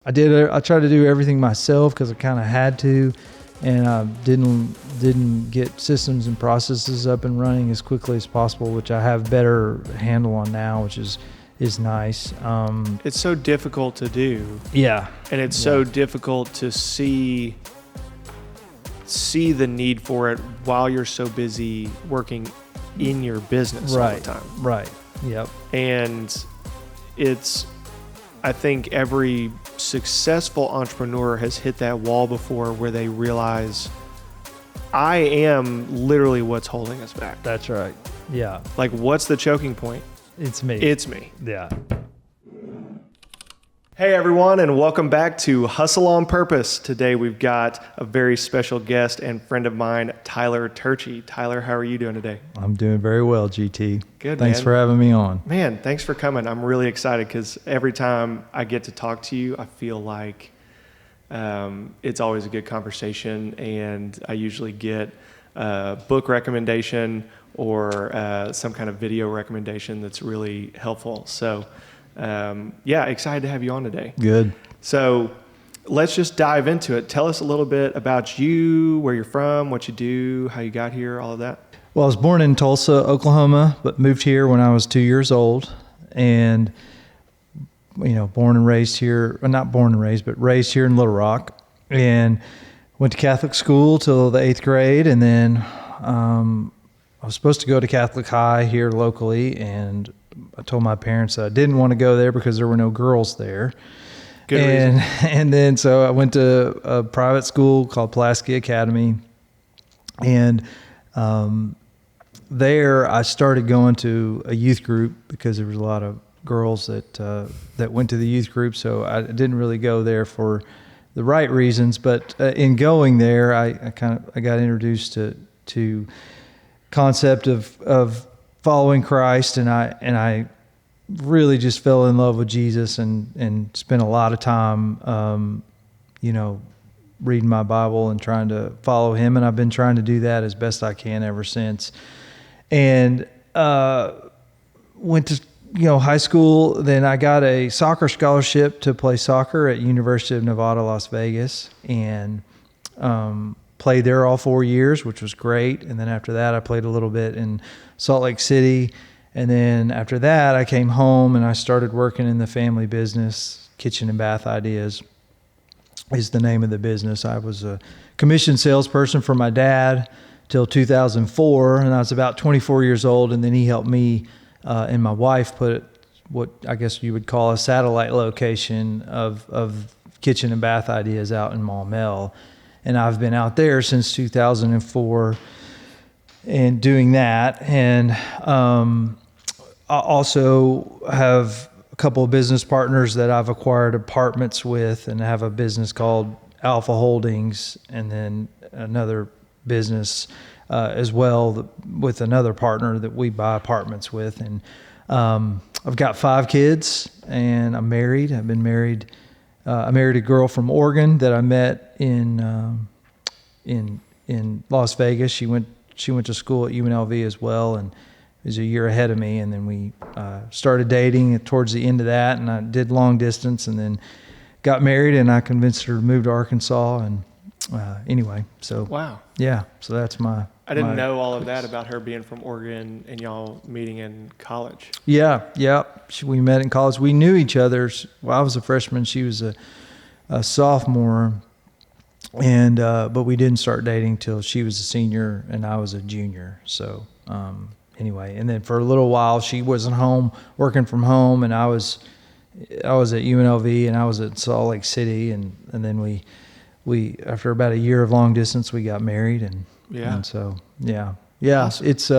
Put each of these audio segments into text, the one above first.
I tried to do everything myself because I kind of had to, and I didn't get systems and processes up and running as quickly as possible, which I have better handle on now, which is nice. It's so difficult to do. Yeah. And it's so difficult to see the need for it while you're so busy working in your business all the time. Right. Yep. And I think every successful entrepreneur has hit that wall before where they realize I am literally what's holding us back. That's right. Yeah. Like, what's the choking point? It's me. It's me. Yeah. Hey everyone, and welcome back to Hustle on Purpose. Today we've got a very special guest and friend of mine, Tyler Turchi. Tyler, how are you doing today? I'm doing very well, GT. Good, Thanks for having me on. Man, thanks for coming. I'm really excited because every time I get to talk to you, I feel like it's always a good conversation, and I usually get a book recommendation or some kind of video recommendation that's really helpful. So excited to have you on today. Good. So let's just dive into it. Tell us a little bit about you, where you're from, what you do, how you got here, all of that. Well, I was born in Tulsa, Oklahoma, but moved here when I was 2 years old, and born and raised here. Well, not born and raised, but raised here in Little Rock, and went to Catholic school till the 8th grade, and then I was supposed to go to Catholic high here locally, and I told my parents that I didn't want to go there because there were no girls there. Good reason. And then so I went to a private school called Pulaski Academy, and there I started going to a youth group because there was a lot of girls that went to the youth group. So I didn't really go there for the right reasons, but in going there, I got introduced to concept of following Christ, and I really just fell in love with Jesus and spent a lot of time, reading my Bible and trying to follow him. And I've been trying to do that as best I can ever since. And went to high school. Then I got a soccer scholarship to play soccer at University of Nevada, Las Vegas, and played there all 4 years, which was great. And then after that, I played a little bit in Salt Lake City. And then after that, I came home and I started working in the family business. Kitchen and Bath Ideas is the name of the business. I was a commission salesperson for my dad till 2004, and I was about 24 years old. And then he helped me and my wife put what I guess you would call a satellite location of Kitchen and Bath Ideas out in Maumelle. And I've been out there since 2004 and doing that. And I also have a couple of business partners that I've acquired apartments with, and have a business called Alpha Holdings, and then another business as well with another partner that we buy apartments with. And I've got 5 kids, and I'm married. I've been married. I married a girl from Oregon that I met in Las Vegas. She went to school at UNLV as well, and was a year ahead of me. And then we started dating towards the end of that, and I did long distance, and then got married, and I convinced her to move to Arkansas. And anyway, so wow, yeah. So that's my. I didn't know all of that about her being from Oregon and y'all meeting in college. Yeah. We met in college. We knew each other. Well, I was a freshman. She was a sophomore, and but we didn't start dating till she was a senior and I was a junior. So anyway, and then for a little while she wasn't home, working from home, and I was at UNLV and I was at Salt Lake City, and then we after about a year of long distance we got married, and so awesome. It's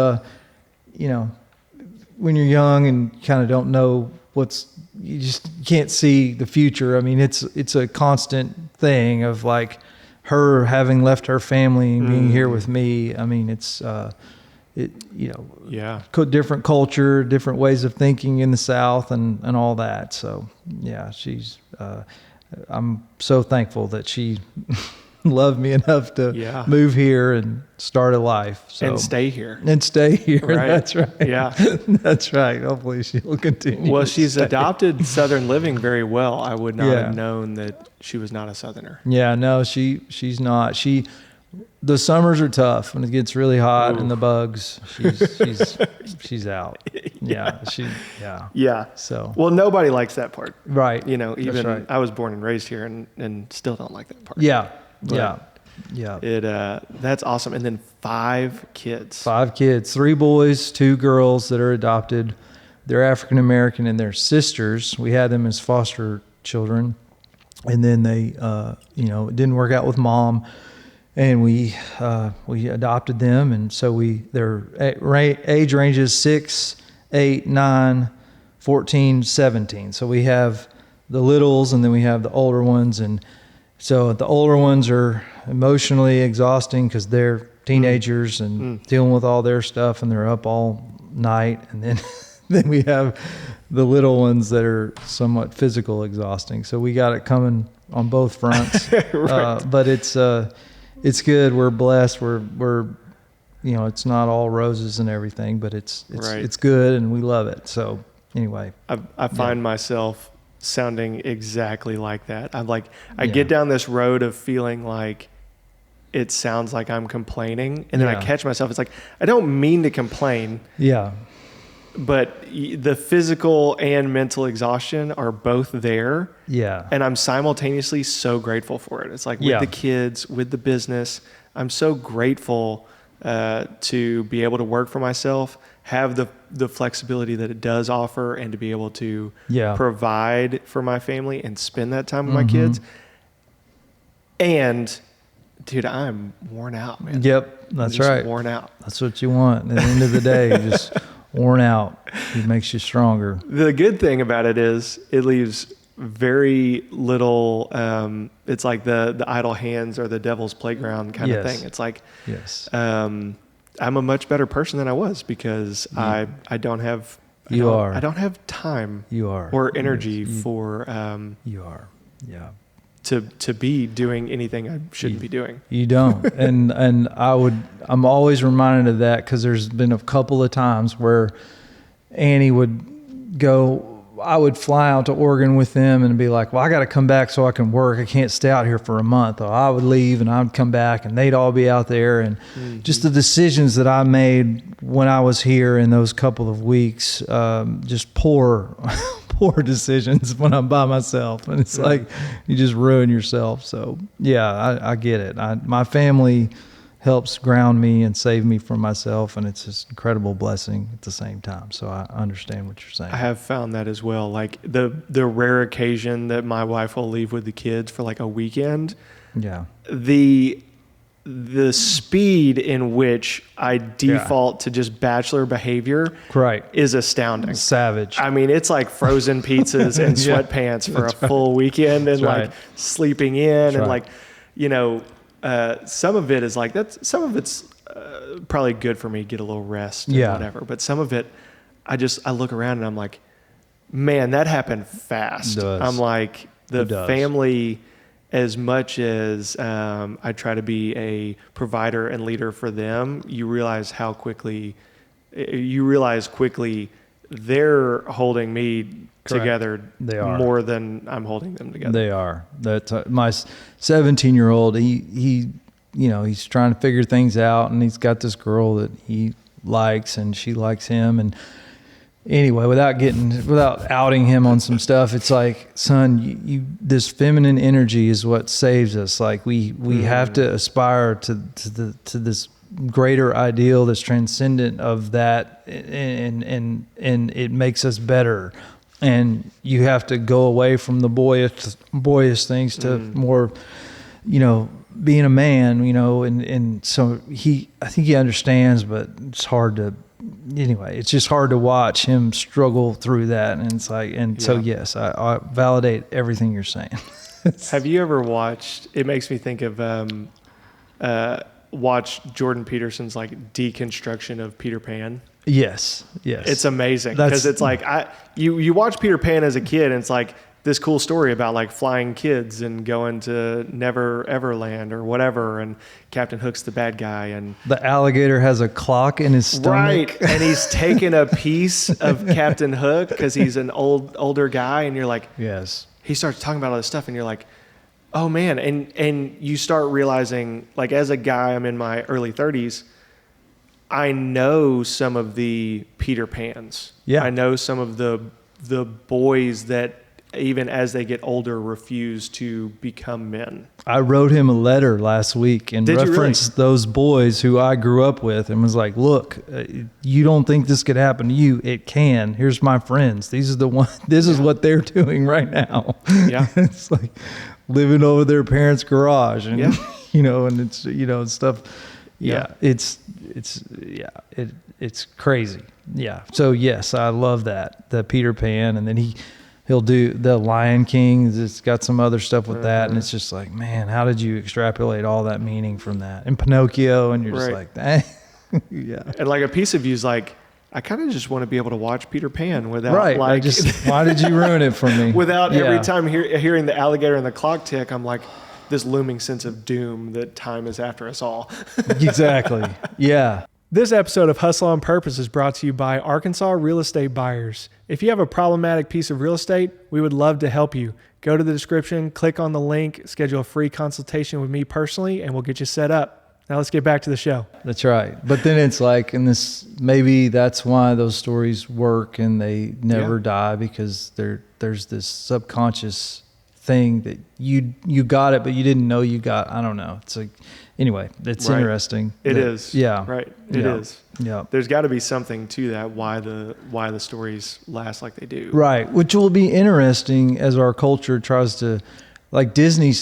when you're young and kind of don't know you just can't see the future. I mean, it's a constant thing of like her having left her family and being here with me. I mean, it's different culture, different ways of thinking in the South, and all that. So yeah, she's I'm so thankful that she loved me enough to move here and start a life. So, and stay here. Right. That's right. Yeah. That's right. Hopefully she'll continue. Well, she's adopted Southern living very well. I would not have known that she was not a Southerner. Yeah, no, she's not. The summers are tough when it gets really hot and the bugs. She's out. Yeah. Yeah. So. Well, nobody likes that part. Right. You know, even right. I was born and raised here and still don't like that part. Yeah. But yeah. That's awesome. And then 5 kids. 5 kids, 3 boys, 2 girls that are adopted. They're African American and they're sisters. We had them as foster children, and then they, it didn't work out with mom, and we adopted them, and so their age ranges 6, 8, 9, 14, 17. So we have the littles, and then we have the older ones, and so the older ones are emotionally exhausting because they're teenagers and dealing with all their stuff, and they're up all night, and then then we have the little ones that are somewhat physical exhausting. So we got it coming on both fronts. Right. But it's good. We're blessed. We're it's not all roses and everything, but it's good, and we love it. So anyway, I find myself sounding exactly like that. I get down this road of feeling like it sounds like I'm complaining, and then I catch myself. It's like, I don't mean to complain. Yeah. But the physical and mental exhaustion are both there. Yeah. And I'm simultaneously so grateful for it. It's like with the kids, with the business, I'm so grateful to be able to work for myself, have the flexibility that it does offer, and to be able to provide for my family and spend that time with my kids. And dude, I'm worn out, man. Yep. That's right. Worn out. That's what you want. At the end of the day, you're just worn out. It makes you stronger. The good thing about it is it leaves very little, it's like the idle hands or the devil's playground kind of thing. It's like, I'm a much better person than I was because I don't have, I don't have time or energy for, to be doing anything I shouldn't be doing. You don't. and I'm always reminded of that because there's been a couple of times where Annie would go, I would fly out to Oregon with them and be like, well, I got to come back so I can work. I can't stay out here for a month. Or I would leave and I'd come back and they'd all be out there. And just the decisions that I made when I was here in those couple of weeks, just poor decisions when I'm by myself. And it's like, you just ruin yourself. So yeah, I get it. My family helps ground me and save me from myself, and it's this incredible blessing at the same time. So I understand what you're saying. I have found that as well. Like the rare occasion that my wife will leave with the kids for like a weekend. Yeah. The speed in which I default to just bachelor behavior is astounding. Savage. I mean, it's like frozen pizzas and sweatpants for a full weekend and like sleeping in and like, some of it is like some of it's probably good for me to get a little rest and whatever. But some of it, I look around and I'm like, man, that happened fast. I'm like, the family, as much as I try to be a provider and leader for them, you realize quickly they're holding me together more than I'm holding them together. They are. That's my 17-year-old. He's trying to figure things out, and he's got this girl that he likes, and she likes him. And anyway, without outing him on some stuff, it's like, son, you this feminine energy is what saves us. Like we have to aspire to this greater ideal that's transcendent of that, and it makes us better. And you have to go away from the boyish things to more, being a man, and so I think he understands, but it's hard to, anyway, it's just hard to watch him struggle through that. And it's like, so yes, I validate everything you're saying. Have you ever watched, it makes me think of, watch Jordan Peterson's like deconstruction of Peter Pan? Yes. It's amazing because it's like you watch Peter Pan as a kid and it's like this cool story about like flying kids and going to Never Ever Land or whatever, and Captain Hook's the bad guy, and The alligator has a clock in his stomach. right, and he's taking a piece of Captain Hook because he's an older guy, and you're like, Yes. he starts talking about all this stuff, and you're like, oh man, and you start realizing, like, as a guy, I'm in my early 30s, I know some of the Peter Pans. Yeah. I know some of the boys that even as they get older refuse to become men. I wrote him a letter last week and Did you referenced those boys who I grew up with and was like, look, you don't think this could happen to you. It can. Here's my friends. These are the one. This is what they're doing right now. Yeah. It's like living over their parents' garage and, Yeah. and it's, stuff. Yeah. It's crazy. Yeah. So yes, I love that, the Peter Pan. And then he'll do the Lion King. It's got some other stuff with that. And it's just like, man, how did you extrapolate all that meaning from that? And Pinocchio, and you're just like, dang. Yeah. And like a piece of you is like, I kind of just want to be able to watch Peter Pan without Right. like, Why did you ruin it for me? without every time hearing the alligator and the clock tick, I'm like, this looming sense of doom that time is after us all. Exactly. Yeah. This episode of Hustle on Purpose is brought to you by Arkansas Real Estate Buyers. If you have a problematic piece of real estate, we would love to help you. Go to the description, click on the link, schedule a free consultation with me personally, and we'll get you set up. Now let's get back to the show. That's right. But then it's like, maybe that's why those stories work and they never die, because there's this subconscious thing that you got it, but you didn't know you got. I don't know. It's like, anyway, it's interesting. It is. Yeah. Right. It is. Yeah. There's got to be something to that, why the stories last like they do. Right. Which will be interesting as our culture tries to, like, Disney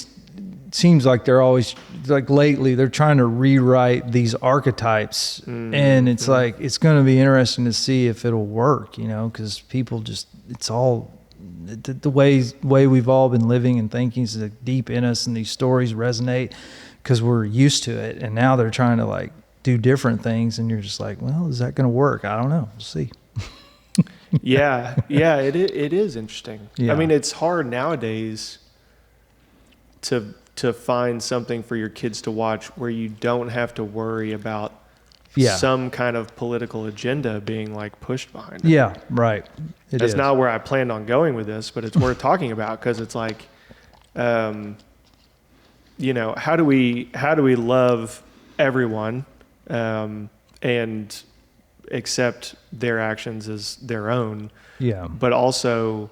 seems like they're always, like, lately they're trying to rewrite these archetypes. And it's like, it's going to be interesting to see if it'll work, because people just, it's all, the way we've all been living and thinking is like deep in us, and these stories resonate because we're used to it. And now they're trying to like do different things, and you're just like, well, is that going to work? I don't know. We'll see. Yeah, it is interesting. Yeah. I mean, it's hard nowadays to find something for your kids to watch where you don't have to worry about some kind of political agenda being like pushed behind it. Yeah, right. That's not where I planned on going with this, but it's worth talking about, because it's like, how do we love everyone and accept their actions as their own? Yeah. But also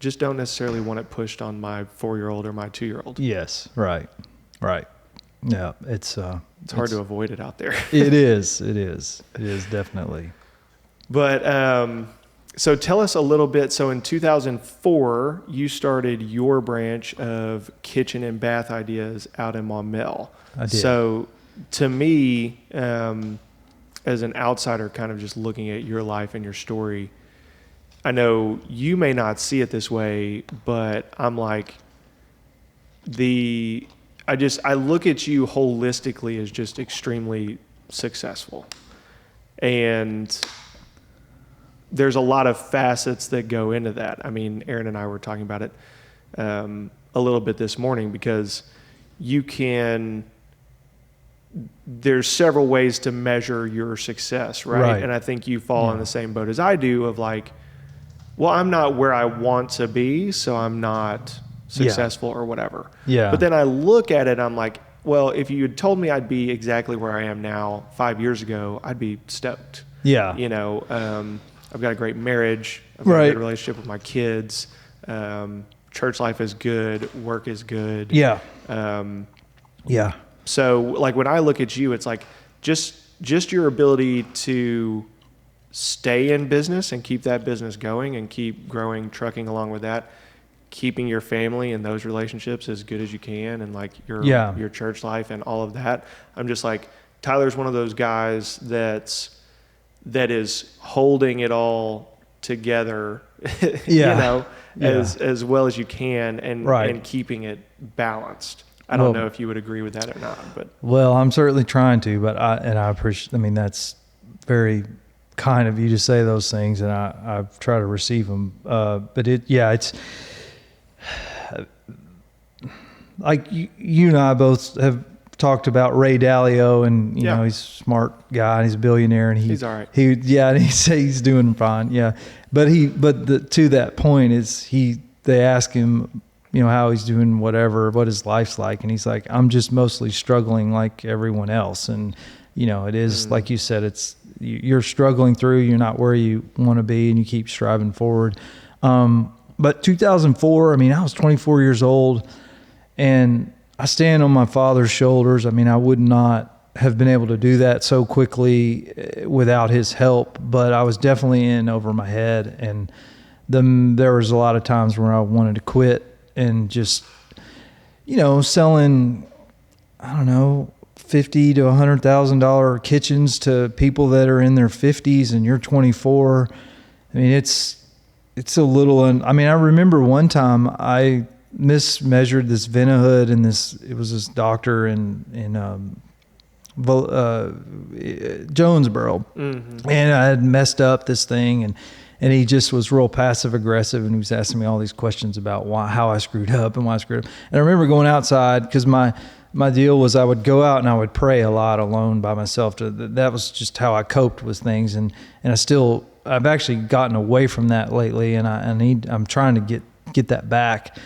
just don't necessarily want it pushed on my 4-year-old or my 2-year-old. Yes. Right. Yeah. It's hard to avoid it out there. It is definitely. But so tell us a little bit. So in 2004, you started your branch of Kitchen and Bath Ideas out in Maumelle. I did. So to me, as an outsider, kind of just looking at your life and your story, I know you may not see it this way, but I'm like, I look at you holistically as just extremely successful. And there's a lot of facets that go into that. I mean, Aaron and I were talking about it a little bit this morning, because there's several ways to measure your success, right? And I think you fall in the same boat as I do, of like, well, I'm not where I want to be, so I'm not successful or whatever. Yeah. But then I look at it, I'm like, well, if you had told me I'd be exactly where I am now 5 years ago, I'd be stoked. Yeah. I've got a great marriage. I've got a good relationship with my kids. Church life is good. Work is good. Yeah. So like when I look at you, it's like just your ability to stay in business and keep that business going and keep growing, trucking along with that, keeping your family and those relationships as good as you can, and like your church life and all of that. I'm just like, Tyler's one of those guys that is holding it all together, as well as you can, and keeping it balanced. I don't know if you would agree with that or not, but well, I'm certainly trying to, but I appreciate. I mean, that's very kind of you to say those things, and I try to receive them. But it's like you and I both have talked about Ray Dalio, and you know, he's a smart guy and he's a billionaire, and he's all right. And he's doing fine. Yeah. But to that point is they ask him, you know, how he's doing, what his life's like. And he's like, I'm just mostly struggling like everyone else. And, you know, it is like you said, you're struggling through, you're not where you want to be, and you keep striving forward. But 2004, I mean, I was 24 years old, and I stand on my father's shoulders. I mean, I would not have been able to do that so quickly without his help, but I was definitely in over my head. And there was a lot of times where I wanted to quit and just, you know, selling, I don't know, $50,000 to $100,000 kitchens to people that are in their 50s, and you're 24. I mean, it's a little, I mean, I remember one time I mismeasured this Vinahood, and it was this doctor in Jonesboro, and I had messed up this thing, and he just was real passive aggressive, and he was asking me all these questions about how I screwed up and why I screwed up. And I remember going outside, because my deal was I would go out and I would pray a lot alone by myself. That was just how I coped with things, and I've actually gotten away from that lately, and I'm trying to get that back.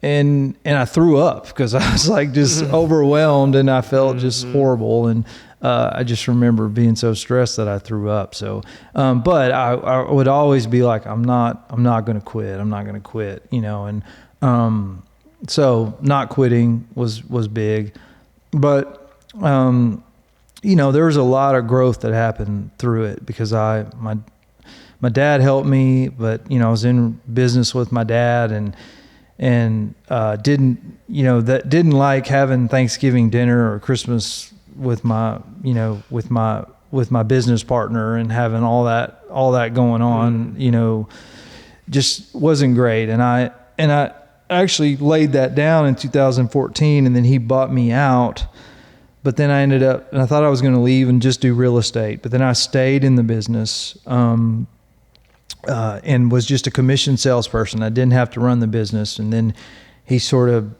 And I threw up because I was like just overwhelmed, and I felt just horrible. And I just remember being so stressed that I threw up. So, but I would always be like, I'm not going to quit. I'm not going to quit, you know. And so not quitting was big. But, you know, there was a lot of growth that happened through it, because my dad helped me, but, you know, I was in business with my dad, and didn't like having Thanksgiving dinner or Christmas with my business partner, and having all that going on, you know, just wasn't great. And I actually laid that down in 2014, and then he bought me out. But then I ended up, and I thought I was going to leave and just do real estate, but then I stayed in the business, and was just a commission salesperson. I didn't have to run the business. And then he sort of,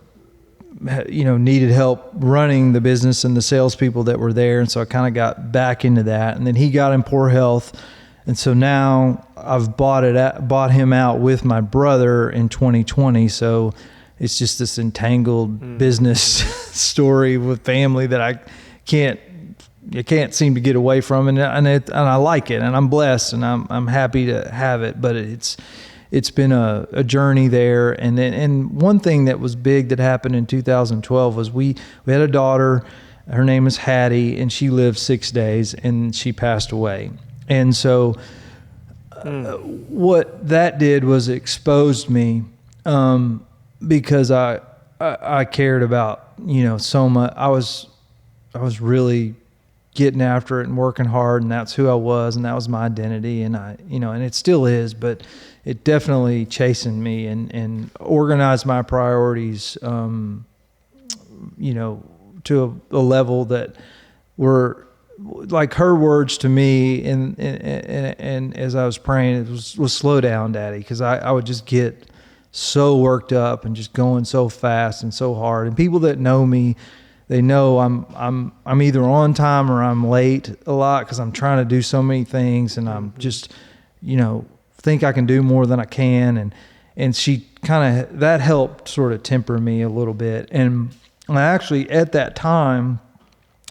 you know, needed help running the business and the salespeople that were there. And so I kind of got back into that. And then he got in poor health. And so now I've bought him out with my brother in 2020. So it's just this entangled business story with family that I can't seem to get away from, and I like it, and I'm blessed, and I'm happy to have it. But it's been a journey there. And one thing that was big that happened in 2012 was we had a daughter. Her name is Hattie, and she lived 6 days, and she passed away. And so what that did was exposed me, because I cared about, you know, so much. I was really getting after it and working hard, and that's who I was, and that was my identity, and and it still is, but it definitely chastened me and organized my priorities, you know, to a level that were like her words to me. And as I was praying, it was slow down, Daddy, because I would just get so worked up and just going so fast and so hard. And people that know me, they know I'm either on time or I'm late a lot, because I'm trying to do so many things, and I'm just, you know, think I can do more than I can. And she kind of, that helped sort of temper me a little bit. And I actually, at that time,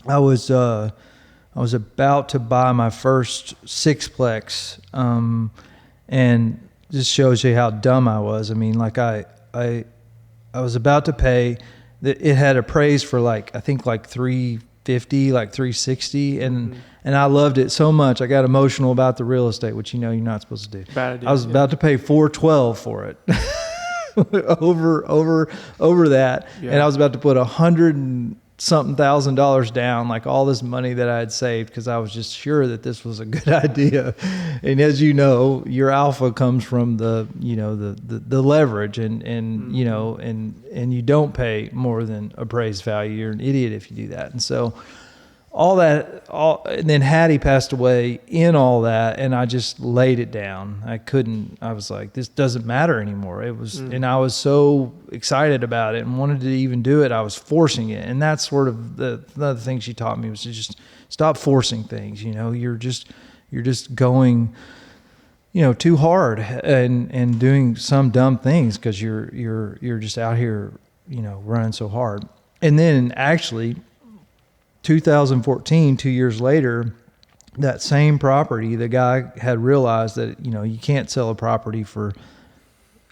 I was about to buy my first sixplex, and just shows you how dumb I was. I mean, like I was about to pay. It had appraised for I think $350, $360, and I loved it so much. I got emotional about the real estate, which, you know, you're not supposed to do. Bad idea, I was about to pay $412 for it, over that, and I was about to put $100,000 down, like all this money that I had saved, because I was just sure that this was a good idea. And as you know, your alpha comes from the leverage, and you know, and you don't pay more than appraised value. You're an idiot if you do that. And so and then Hattie passed away in all that, and I just laid it down. I was like, this doesn't matter anymore. It was, and I was so excited about it and wanted to even do it. I was forcing it. And that's sort of another thing she taught me, was to just stop forcing things. You're just going, too hard and doing some dumb things because you're just out here, running so hard. And then actually 2014, 2 years later, that same property, the guy had realized that, you can't sell a property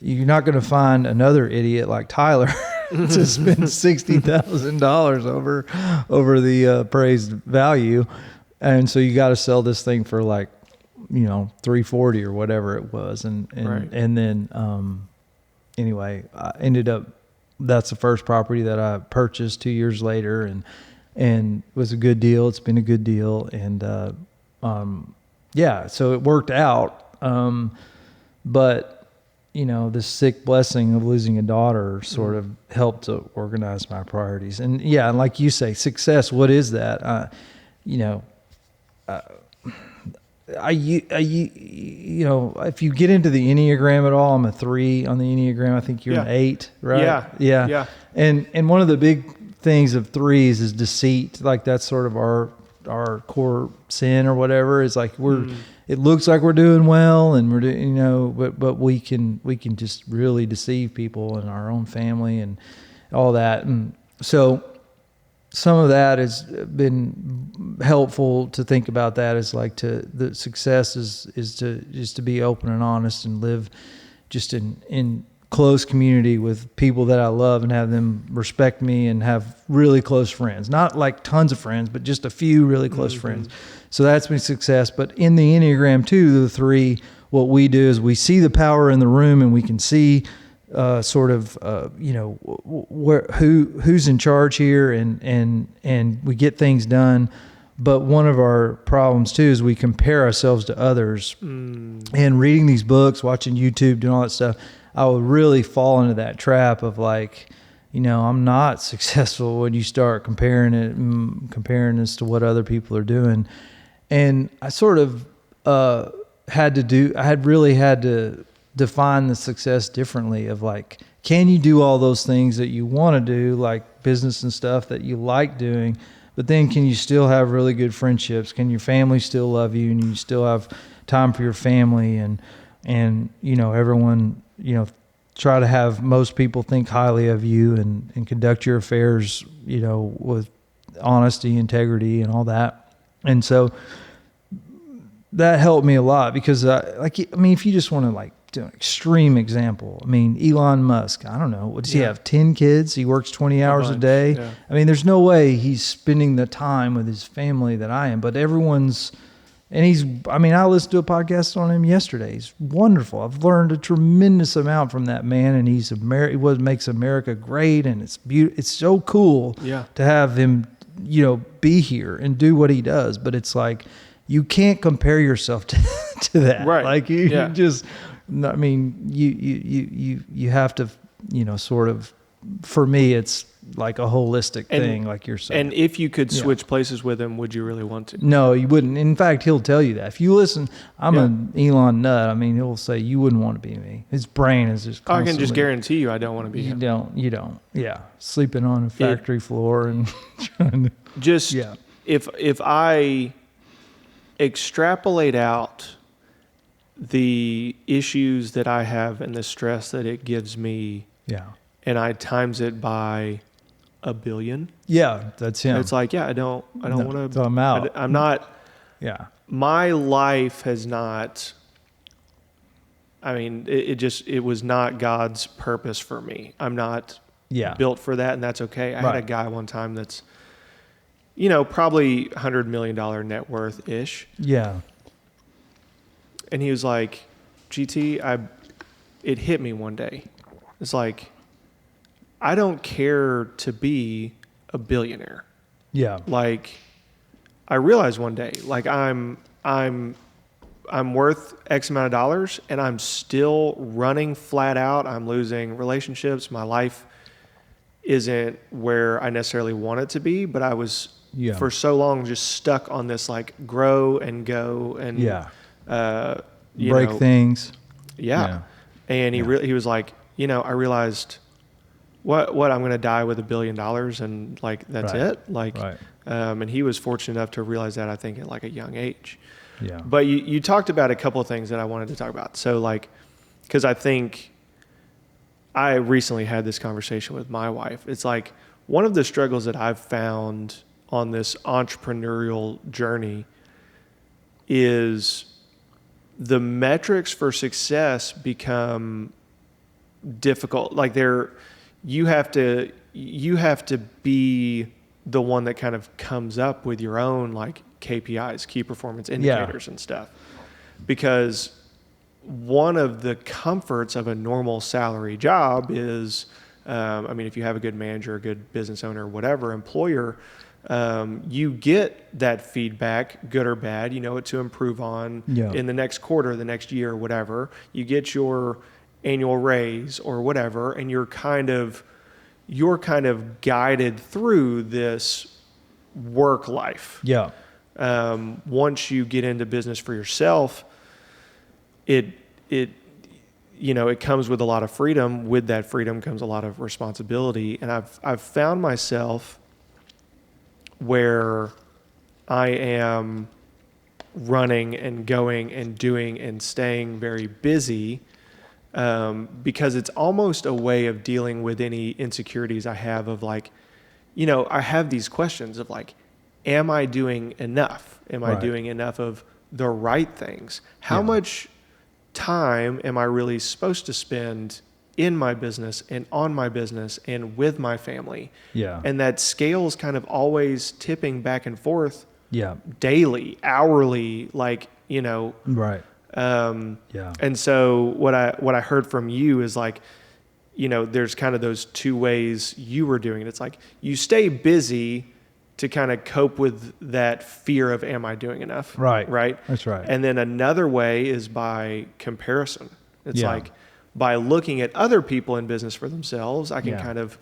you're not going to find another idiot like Tyler to spend $60,000 over the appraised value. And so you got to sell this thing for like, $340 or whatever it was. And then, anyway, I ended up, that's the first property that I purchased 2 years later, and it was a good deal. It's been a good deal. And, so it worked out. But this sick blessing of losing a daughter sort of helped to organize my priorities. And like you say, success, what is that? If you get into the Enneagram at all, I'm a 3 on the Enneagram. I think you're an 8, right? Yeah. And one of the big things of 3s is deceit. Like that's sort of our core sin or whatever. Is like it looks like we're doing well, and we're doing, but we can just really deceive people and our own family and all that. And so some of that has been helpful to think about. That is like the success is to be open and honest and live just in close community with people that I love and have them respect me and have really close friends. Not like tons of friends, but just a few really close friends. So that's been success. But in the Enneagram 2, the 3, what we do is we see the power in the room, and we can see who's in charge here, and we get things done. But one of our problems too is we compare ourselves to others. And reading these books, watching YouTube, doing all that stuff, I would really fall into that trap of like, I'm not successful when you start comparing this to what other people are doing. And I sort of had to define the success differently of like, can you do all those things that you want to do, like business and stuff that you like doing, but then can you still have really good friendships? Can your family still love you, and you still have time for your family, and everyone, try to have most people think highly of you, and conduct your affairs, with honesty, integrity, and all that. And so that helped me a lot because if you just want to like do an extreme example, Elon Musk, I don't know, what does he have? 10 kids. He works 20 hours a day. Yeah. There's no way he's spending the time with his family that I am, but everyone's, and I listened to a podcast on him yesterday. He's wonderful. I've learned a tremendous amount from that man, and he makes America great, and it's beautiful. It's so cool to have him, be here and do what he does. But it's like, you can't compare yourself to that. Right. Like you just, you have to, sort of, for me, it's like a holistic thing, like you're saying. And if you could switch places with him, would you really want to? No, you wouldn't. In fact, he'll tell you that. If you listen, I'm an Elon nut. He'll say you wouldn't want to be me. His brain is just constantly, I can just guarantee you I don't want to be him. You don't. Yeah. Sleeping on a factory floor and trying to... Just, if I extrapolate out the issues that I have and the stress that it gives me, and I times it by 1 billion. Yeah, that's him. It's like, I don't want to. So I'm out. I'm not. Yeah. My life has not. It was not God's purpose for me. I'm not built for that, and that's okay. I had a guy one time that's, probably $100 million net worth ish. Yeah. And he was like, GT, it hit me one day. It's like, I don't care to be a billionaire. Yeah. Like, I realized one day, like I'm worth X amount of dollars, and I'm still running flat out. I'm losing relationships. My life isn't where I necessarily want it to be, but I was for so long just stuck on this like grow and go and break things. Yeah. And he was like, I realized what I'm going to die with $1 billion and like, that's it. Like, and he was fortunate enough to realize that, I think, at like a young age. Yeah. But you talked about a couple of things that I wanted to talk about. So like, cause I think I recently had this conversation with my wife. It's like one of the struggles that I've found on this entrepreneurial journey is the metrics for success become difficult. Like you have to be the one that kind of comes up with your own like KPIs, key performance indicators and stuff. Because one of the comforts of a normal salary job is, if you have a good manager, a good business owner, whatever, employer, you get that feedback, good or bad, what to improve on in the next quarter, the next year, whatever. You get your annual raise or whatever, and you're kind of guided through this work life. Yeah. Once you get into business for yourself, it comes with a lot of freedom. With that freedom comes a lot of responsibility. And I've found myself where I am running and going and doing and staying very busy, because it's almost a way of dealing with any insecurities I have of like, I have these questions of like, am I doing enough? Am I doing enough of the right things? How much time am I really supposed to spend in my business and on my business and with my family? Yeah. And that scale's kind of always tipping back and forth. Yeah. Daily, hourly, like, Right. And so what I heard from you is like, there's kind of those two ways you were doing it. It's like you stay busy to kind of cope with that fear of, am I doing enough? Right. Right. That's right. And then another way is by comparison. It's like by looking at other people in business for themselves, I can kind of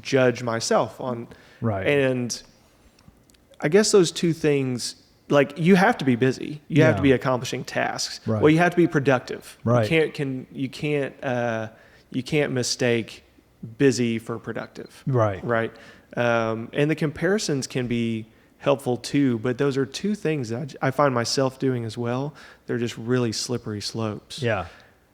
judge myself on. Right. And I guess those two things, like you have to be busy. You have to be accomplishing tasks. Right. Well, you have to be productive. Right. You can't mistake busy for productive. Right. Right. And the comparisons can be helpful too, but those are two things that I find myself doing as well. They're just really slippery slopes. Yeah.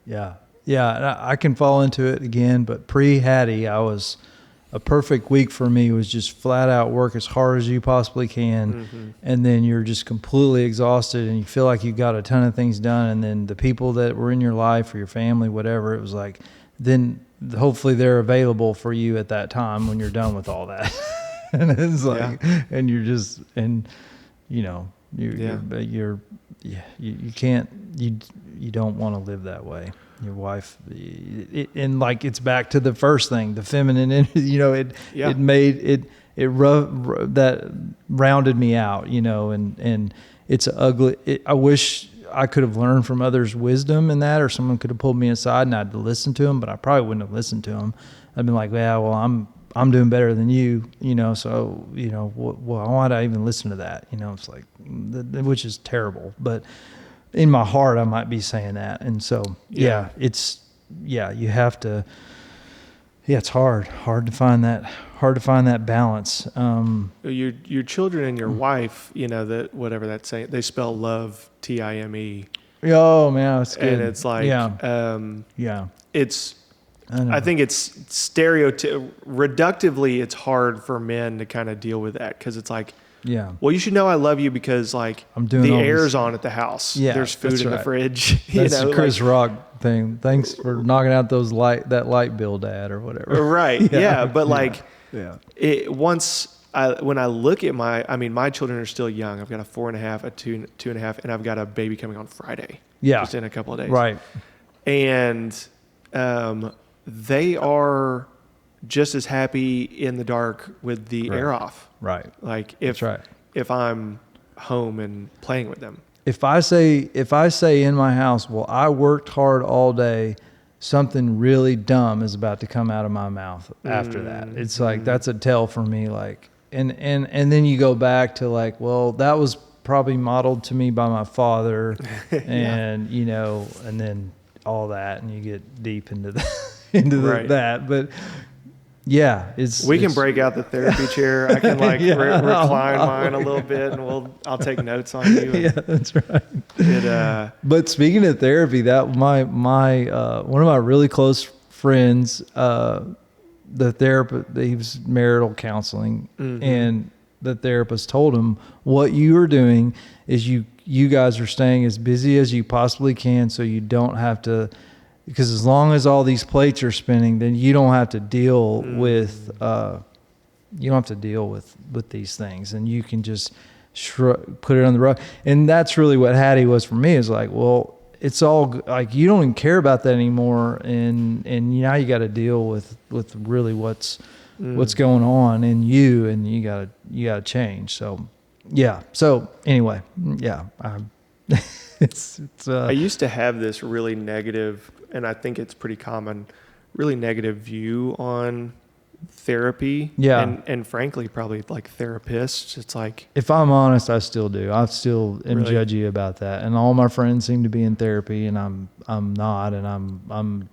Yeah. Yeah. And I can fall into it again, but pre-Hattie, a perfect week for me was just flat out work as hard as you possibly can. Mm-hmm. And then you're just completely exhausted and you feel like you got a ton of things done. And then the people that were in your life or your family, whatever, it was like, then hopefully they're available for you at that time when you're done with all that. And it's like, and you're just, and you can't, you don't want to live that way. Your wife, and like, it's back to the first thing, the feminine, it made that rounded me out, and it's ugly. I wish I could have learned from others' wisdom in that, or someone could have pulled me aside and I'd listen to them, but I probably wouldn't have listened to them. I'd been like, I'm doing better than you, so, why would I even listen to that? It's like, which is terrible, but in my heart, I might be saying that. And so, you have to, it's hard to find that balance. Your children and your wife, that whatever that's saying, they spell love, Time. Oh man, that's good. And it's like, I think it's reductively, it's hard for men to kind of deal with that. 'Cause it's like, well, you should know I love you because like I'm doing the air's on at the house. Yeah, there's food in the fridge. That's the Chris Rock thing. Thanks for knocking out that light bill, Dad, or whatever. Right. Yeah. But like, when I look at my children are still young. I've got a 4.5, a 2.5, and I've got a baby coming on Friday. Yeah. Just in a couple of days. Right. And they are just as happy in the dark with the air off. Right. Like if I'm home and playing with them. If I say in my house, well, I worked hard all day, something really dumb is about to come out of my mouth after that. It's like, that's a tell for me. Like, and then you go back to like, well, that was probably modeled to me by my father, and you know, and then all that, and you get deep into that. But yeah, we can break out the therapy chair. I can like recline mine a little bit, and I'll take notes on you. Yeah, that's right. But speaking of therapy, that my one of my really close friends, the therapist, he was marital counseling, and the therapist told him, what you are doing is you guys are staying as busy as you possibly can, so you don't have to, because as long as all these plates are spinning, then you don't have to deal with these things, and you can just put it on the rug. And that's really what Hattie was for me, is like, well, it's all like, you don't even care about that anymore, and now you got to deal with really what's going on in you, and you gotta change. So yeah. So anyway, yeah. I used to have this really negative, and I think it's pretty common, really negative view on therapy. Yeah. And frankly, probably like therapists. It's like, if I'm honest, I still do. I still am really? Judgy about that. And all my friends seem to be in therapy, and I'm not, and I'm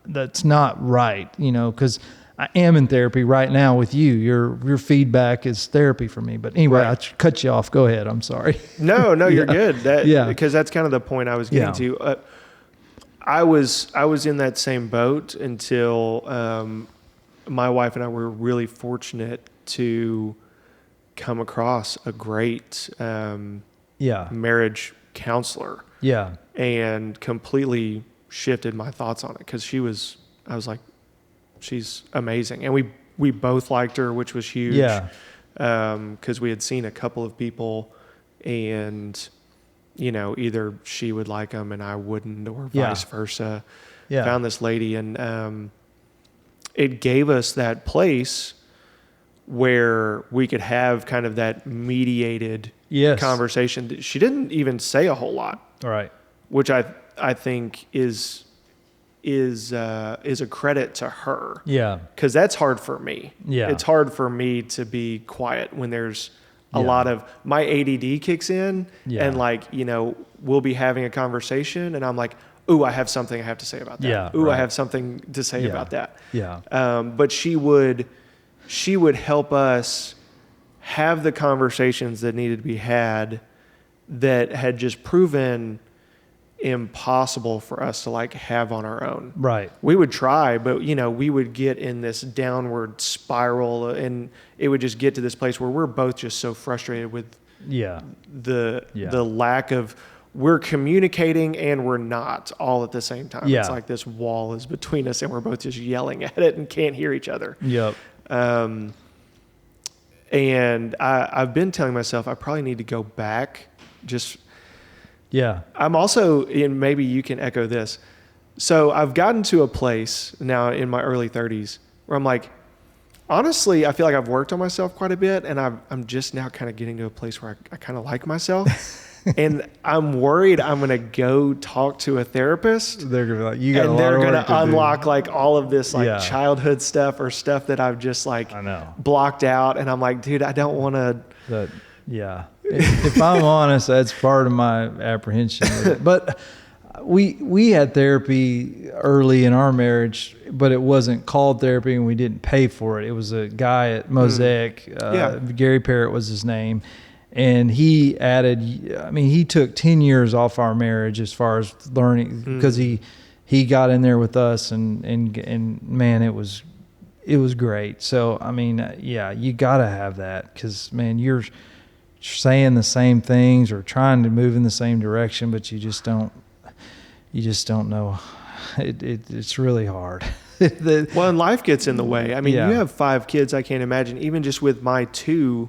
that's not right, you know, because I am in therapy right now with you. Your feedback is therapy for me. But anyway, I cut you off. Go ahead. I'm sorry. No, you're good. Because that's kind of the point I was getting to. I was in that same boat until my wife and I were really fortunate to come across a great marriage counselor. Yeah. And completely shifted my thoughts on it, because I was like, she's amazing. And we both liked her, which was huge. Yeah. Because we had seen a couple of people, and you know, either she would like them and I wouldn't, or vice versa. Yeah. Found this lady, and it gave us that place where we could have kind of that mediated conversation. She didn't even say a whole lot. Right. Which I think is a credit to her. Yeah. Because that's hard for me. Yeah. It's hard for me to be quiet when there's a lot of, my ADD kicks in, and like, you know, we'll be having a conversation and I'm like, ooh, I have something I have to say about that. Yeah, ooh, I have something to say about that. Yeah. But she would help us have the conversations that needed to be had, that had just proven impossible for us to like have on our own. Right. We would try, but you know, we would get in this downward spiral, and it would just get to this place where we're both just so frustrated with the lack of, we're communicating and we're not all at the same time. Yeah. It's like this wall is between us, and we're both just yelling at it and can't hear each other. Yep. And I've been telling myself I probably need to go back. I'm also, and maybe you can echo this. So I've gotten to a place now in my early 30s where I'm like, honestly, I feel like I've worked on myself quite a bit, and I'm just now kind of getting to a place where I kind of like myself. And I'm worried I'm going to go talk to a therapist. They're going to be like, you got a lot of work to do. And they're going to unlock like all of this like childhood stuff, or stuff that I've just like blocked out. And I'm like, dude, I don't want to. Yeah. If I'm honest, that's part of my apprehension with it. But we had therapy early in our marriage, but it wasn't called therapy, and we didn't pay for it. It was a guy at Mosaic. Gary Parrott was his name. And he he took 10 years off our marriage as far as learning, because he got in there with us, and man, it was great. So, I mean, you got to have that, because man, you're saying the same things or trying to move in the same direction, but you just don't know. It's really hard. Well, and life gets in the way. I mean, you have 5 kids. I can't imagine, even just with my 2,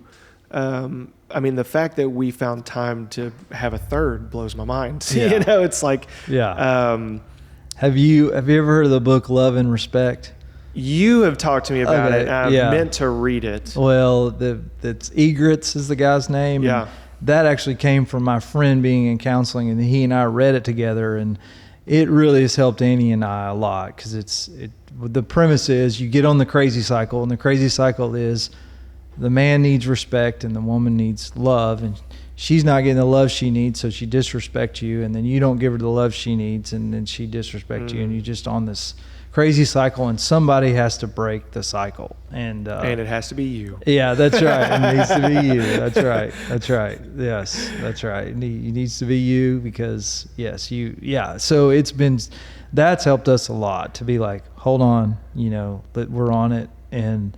I mean, the fact that we found time to have a third blows my mind. You know, it's like, have you ever heard of the book Love and Respect? You have talked to me about it. I meant to read it. Well, it's Egretz is the guy's name. Yeah. That actually came from my friend being in counseling, and he and I read it together, and it really has helped Annie and I a lot, because the premise is you get on the crazy cycle, and the crazy cycle is the man needs respect and the woman needs love, and she's not getting the love she needs, so she disrespects you, and then you don't give her the love she needs, and then she disrespects you, and you're just on this crazy cycle, and somebody has to break the cycle. And it has to be you. Yeah, that's right. It needs to be you. That's right. That's right. Yes, that's right. It needs to be you because, yes, you, yeah. So that's helped us a lot to be like, hold on, that we're on it. And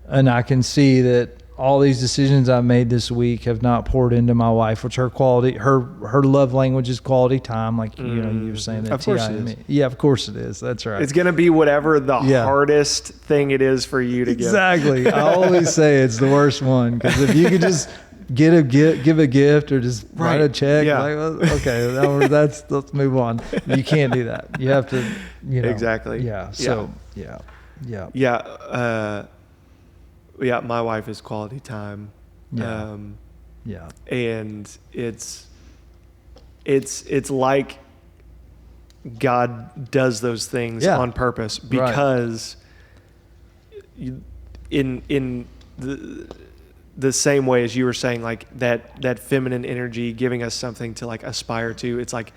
I can see that all these decisions I made this week have not poured into my wife, which her love language is quality time. Like, you were saying that. Of course it is. Yeah, of course it is. That's right. It's going to be whatever the hardest thing it is for you to give. Exactly. I always say it's the worst one, because if you could just give a gift or just write a check, like, okay, let's move on. You can't do that. You have to, Exactly. Yeah. So, yeah. Yeah, my wife is quality time. Yeah. And it's like God does those things on purpose, because in the same way as you were saying, like that feminine energy giving us something to like aspire to. It's like,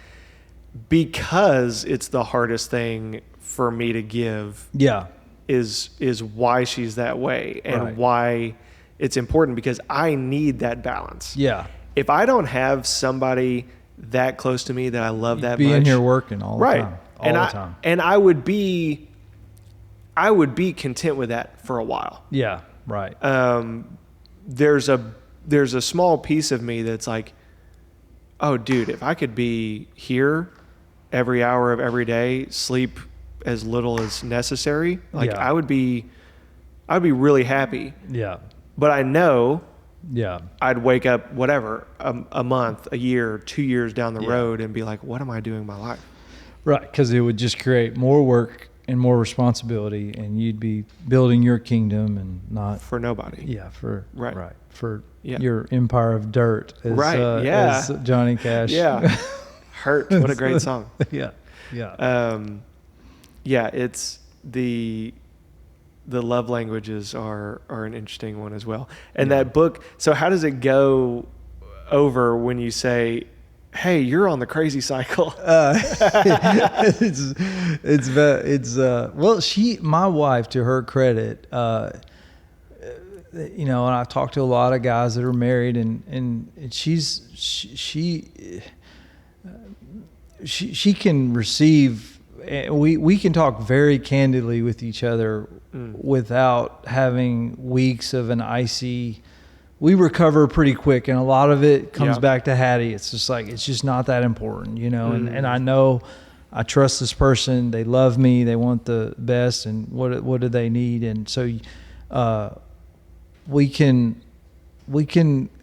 because it's the hardest thing for me to give. Yeah. Is why she's that way, and why it's important, because I need that balance. Yeah. If I don't have somebody that close to me that I love that much, be in here working all the time. All the time. And I would be content with that for a while. Yeah. Right. There's a small piece of me that's like, oh dude, if I could be here every hour of every day, sleep as little as necessary, like I would be really happy. Yeah. But I know I'd wake up a month, a year, 2 years down the road and be like, what am I doing with my life? Right. Because it would just create more work and more responsibility, and you'd be building your kingdom and not for nobody. Yeah. For your empire of dirt. As Johnny Cash. Yeah. Hurt. What a great song. Yeah. It's the love languages are an interesting one as well. And that book, so how does it go over when you say, hey, you're on the crazy cycle? My wife, to her credit, and I've talked to a lot of guys that are married, and she can receive. We can talk very candidly with each other without having weeks of an icy. We recover pretty quick, and a lot of it comes back to Hattie. It's just like, it's just not that important, and I know I trust this person. They love me. They want the best, and what do they need? And so we can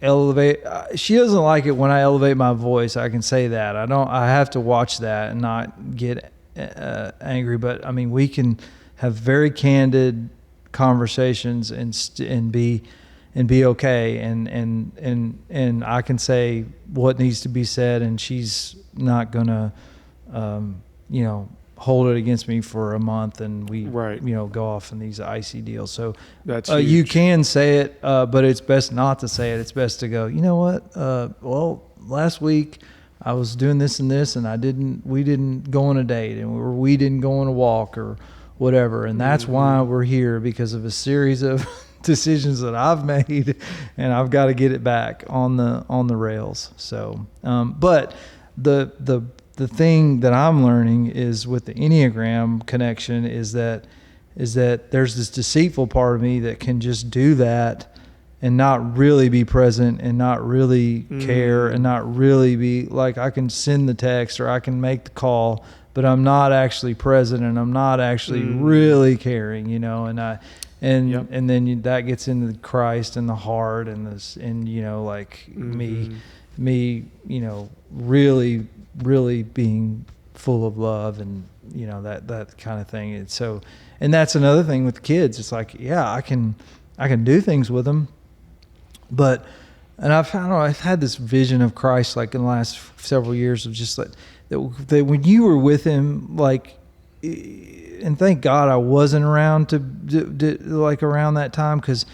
elevate. She doesn't like it when I elevate my voice. I can say that. I have to watch that and not get angry, but I mean, we can have very candid conversations and be okay, and I can say what needs to be said, and she's not gonna hold it against me for a month, and we go off in these icy deals. So that's you can say it, but it's best not to say it. It's best to go, you know what, well, last week I was doing this and this, and we didn't go on a date, and we didn't go on a walk or whatever. And that's why we're here, because of a series of decisions that I've made, and I've got to get it back on the rails. So, but the thing that I'm learning is with the Enneagram connection is that there's this deceitful part of me that can just do that and not really be present and not really care and not really be like, I can send the text or I can make the call, but I'm not actually present and I'm not actually really caring, and then that gets into Christ and the heart and this, and me, really, really being full of love and that kind of thing. And so, and that's another thing with kids. It's like, I can do things with them. But, and I've had this vision of Christ, like in the last several years, of just like that when you were with him, like and thank God I wasn't around like around that time, because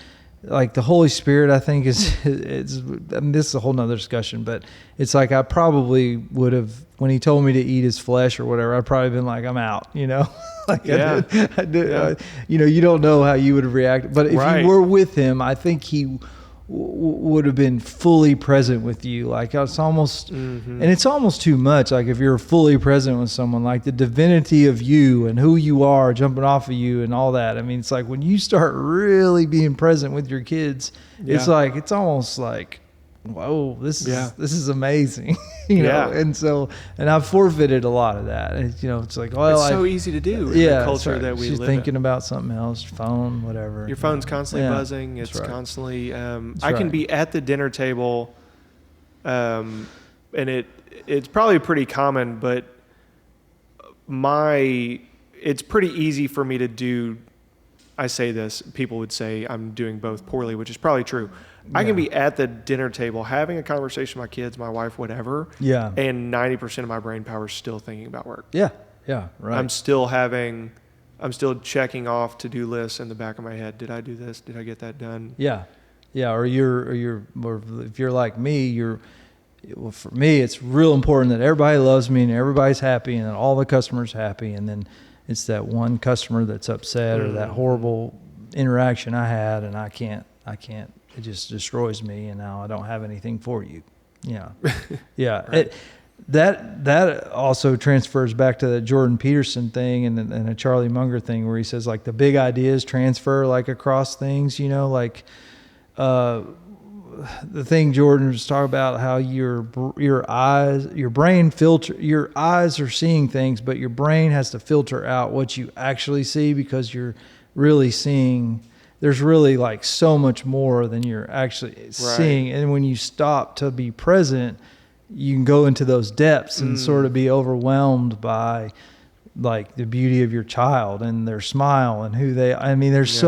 like the Holy Spirit, I think it's, I mean, this is a whole nother discussion, but it's like I probably would have, when he told me to eat his flesh or whatever, I'd probably been like, I'm out, like Yeah. I did Yeah. You don't know how you would have reacted, but if Right. you were with him, I think he would have been fully present with you. Like it's almost, and it's almost too much. Like if you're fully present with someone, like the divinity of you and who you are jumping off of you and all that. I mean, it's like when you start really being present with your kids, it's like, it's almost like, whoa, this is amazing, and I've forfeited a lot of that. It's like, well, it's so easy to do in the culture that we she's live thinking in. about something else, phone, whatever. Your phone's constantly buzzing. It's constantly. I can be at the dinner table, and it's probably pretty common, but it's pretty easy for me to do. I say this, people would say I'm doing both poorly, which is probably true. I can be at the dinner table having a conversation with my kids, my wife, whatever. Yeah. And 90% of my brain power is still thinking about work. Yeah. Yeah. Right. I'm still checking off to-do lists in the back of my head. Did I do this? Did I get that done? Yeah. Yeah. Or if you're like me, well, for me, it's real important that everybody loves me and everybody's happy and that all the customers happy. And then it's that one customer that's upset or that horrible interaction I had, and I can't, it just destroys me. And now I don't have anything for you. Yeah. Yeah. Right. That also transfers back to the Jordan Peterson thing and a Charlie Munger thing, where he says like the big ideas transfer like across things, like, the thing Jordan was talking about, how your eyes are seeing things, but your brain has to filter out what you actually see, because you're really seeing, there's really like so much more than you're actually seeing. And when you stop to be present, you can go into those depths and sort of be overwhelmed by like the beauty of your child and their smile and there's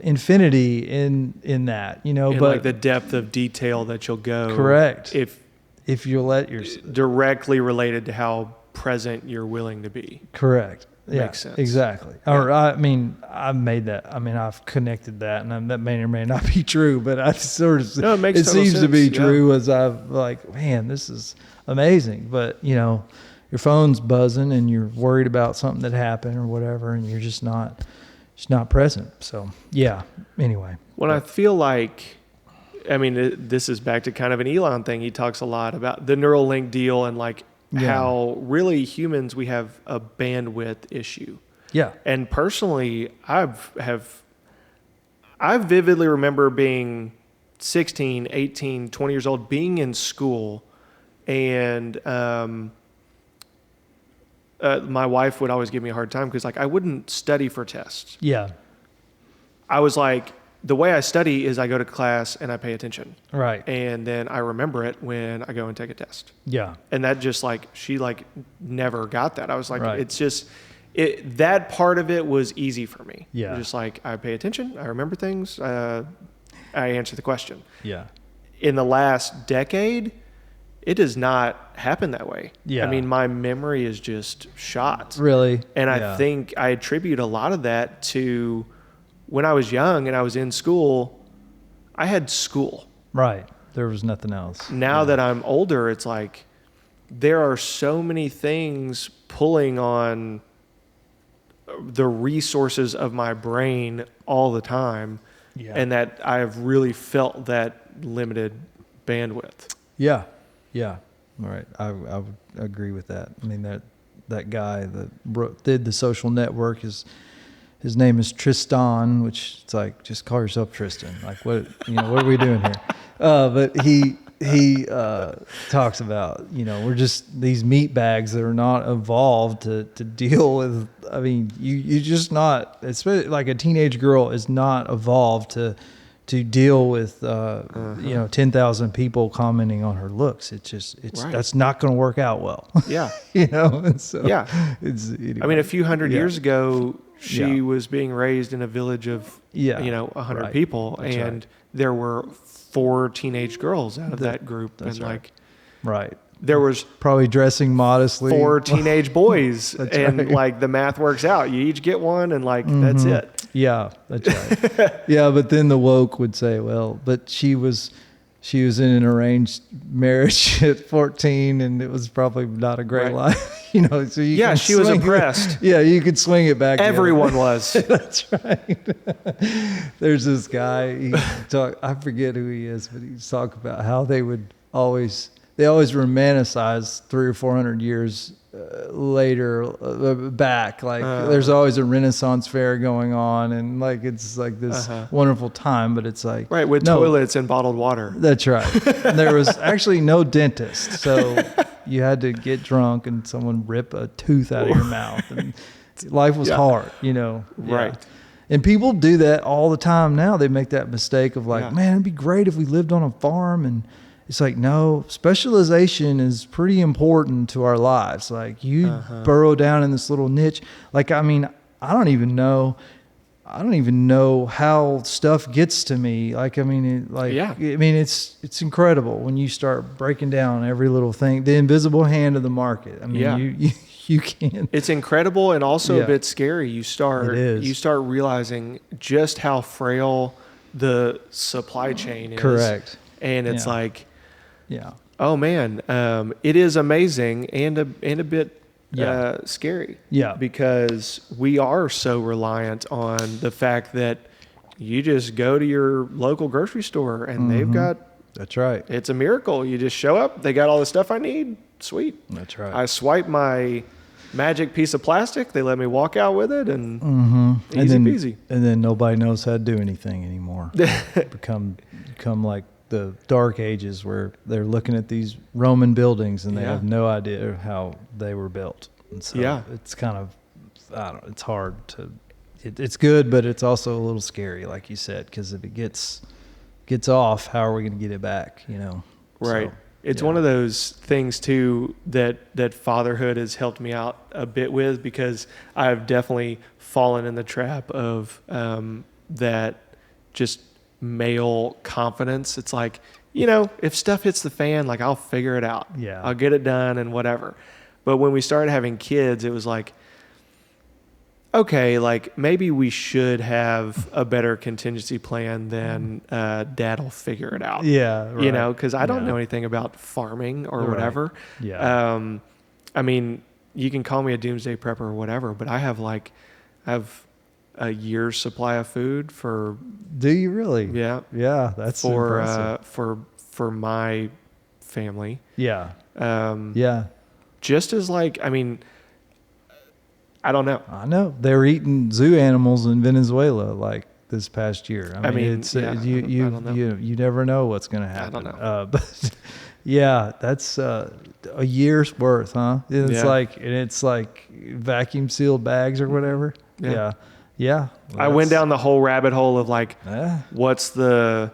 infinity in that, and but like the depth of detail that you'll go. Correct. If you'll let directly related to how present you're willing to be. Correct. Makes sense. Exactly. Yeah. Or I've made that. I've connected that, and that may or may not be true, but I sort of it seems to be true. As I've like, man, this is amazing. But your phone's buzzing, and you're worried about something that happened or whatever, and you're just not present. So yeah. Anyway, I feel like, this is back to kind of an Elon thing. He talks a lot about the Neuralink deal and like. Yeah. How really humans, we have a bandwidth issue. Yeah. And personally, I vividly remember being 16, 18, 20 years old, being in school, and my wife would always give me a hard time because like I wouldn't study for tests. Yeah. I was like, the way I study is I go to class and I pay attention. Right. And then I remember it when I go and take a test. Yeah. And that just like, she like never got that. I was like, It's just, that part of it was easy for me. Yeah. Just like, I pay attention, I remember things, I answer the question. Yeah. In the last decade, it does not happen that way. Yeah. My memory is just shot. Really? And I think I attribute a lot of that to when I was young and I was in school, I had school. Right. There was nothing else. Now that I'm older, it's like there are so many things pulling on the resources of my brain all the time. Yeah. And that I've really felt that limited bandwidth. Yeah. Yeah. All right. I would agree with that. That guy that did The Social Network his name is Tristan, which it's like, just call yourself Tristan. Like what are we doing here? But he talks about, we're just these meat bags that are not evolved to deal with. You just not, especially like a teenage girl is not evolved to deal with, 10,000 people commenting on her looks. That's not going to work out well. Yeah. And so yeah. It's, anyway. A few hundred years ago, she was being raised in a village of, 100 people. That's and there were 4 teenage girls out of that group. That's and right. Right. there was probably dressing modestly. 4 teenage boys, and right. like the math works out. You each get one, and like that's it. Yeah, that's right. Yeah, but then the woke would say, well, but she was in an arranged marriage at 14, and it was probably not a great life, you know. So you can she was swing oppressed. Yeah, you could swing it back. Everyone was. That's right. There's this guy. I forget who he is, but he's talk about how they always romanticize 300 or 400 years later back. Like there's always a Renaissance fair going on, and like it's like this wonderful time. But it's like with toilets and bottled water. That's right. And there was actually no dentist, so you had to get drunk and someone rip a tooth out of your mouth, and life was hard, you know. Right. Yeah. And people do that all the time now. They make that mistake of like, man, it'd be great if we lived on a farm. And it's like, no, specialization is pretty important to our lives. Like you burrow down in this little niche. Like, I mean, I don't even know how stuff gets to me. Like, I mean, it's incredible when you start breaking down every little thing, the invisible hand of the market. I mean, you can. It's incredible and also a bit scary. You start realizing just how frail the supply chain is. Correct. And it's like, oh man, it is amazing and a bit scary. Yeah. Because we are so reliant on the fact that you just go to your local grocery store and they've got. That's right. It's a miracle. You just show up. They got all the stuff I need. Sweet. That's right. I swipe my magic piece of plastic. They let me walk out with it, and easy peasy. And then nobody knows how to do anything anymore. become like the Dark Ages, where they're looking at these Roman buildings and they have no idea how they were built. And so it's kind of, I don't know, it's hard to. It's good, but it's also a little scary, like you said, because if it gets off, how are we going to get it back? You know. Right. So, it's one of those things too that fatherhood has helped me out a bit with, because I've definitely fallen in the trap of that just male confidence. It's like, you know, if stuff hits the fan, like I'll figure it out. Yeah. I'll get it done and whatever. But when we started having kids, it was like, okay, like maybe we should have a better contingency plan than dad will figure it out. Yeah. Right. You know, because I don't know anything about farming or whatever. Yeah. I mean, you can call me a doomsday prepper or whatever, but I have a year's supply of food for. Do you really? Yeah. Yeah. That's impressive. For my family. Yeah. Yeah. Just as like, I mean, I don't know. I know they're eating zoo animals in Venezuela like this past year. I mean it's you never know what's going to happen. I don't know. But yeah, that's a year's worth, huh? It's like vacuum sealed bags or whatever. Yeah. Yeah. I went down the whole rabbit hole of like, what's the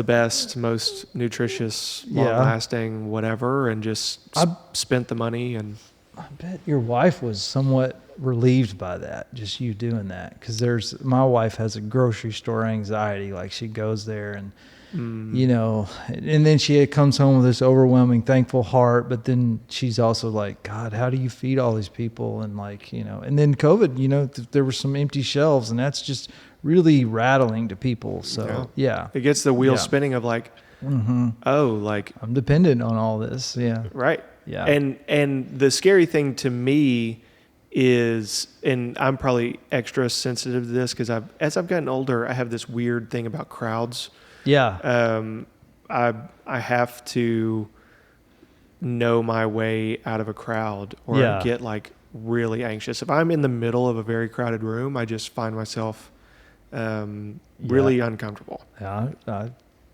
best, most nutritious, long lasting, whatever, and just spent the money. And I bet your wife was somewhat relieved by that, just you doing that. Because my wife has a grocery store anxiety. Like she goes there and, you know, and then she comes home with this overwhelming, thankful heart. But then she's also like, God, how do you feed all these people? And like, you know, and then COVID, you know, there were some empty shelves, and that's just really rattling to people. So it gets the wheel spinning of like, oh, like I'm dependent on all this. Yeah. Right. Yeah. And the scary thing to me is, and I'm probably extra sensitive to this because as I've gotten older, I have this weird thing about crowds. Yeah. I have to know my way out of a crowd, or I get like really anxious. If I'm in the middle of a very crowded room, I just find myself really uncomfortable. Yeah.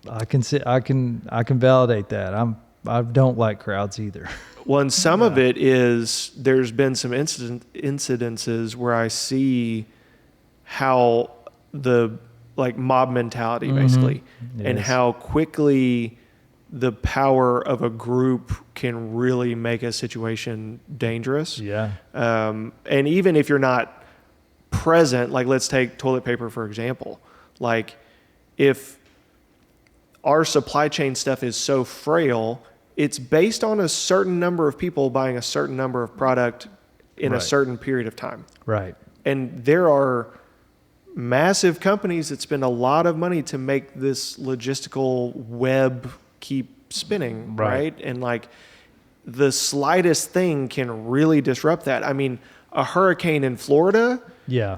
I can validate that. I don't like crowds either. Well, and some of it is there's been some incidences where I see how the like mob mentality basically, and how quickly the power of a group can really make a situation dangerous. Yeah. And even if you're not present, like let's take toilet paper for example. Like if our supply chain stuff is so frail, it's based on a certain number of people buying a certain number of product in a certain period of time. Right. And there are massive companies that spend a lot of money to make this logistical web keep spinning, right? And like the slightest thing can really disrupt that. I mean, a hurricane in Florida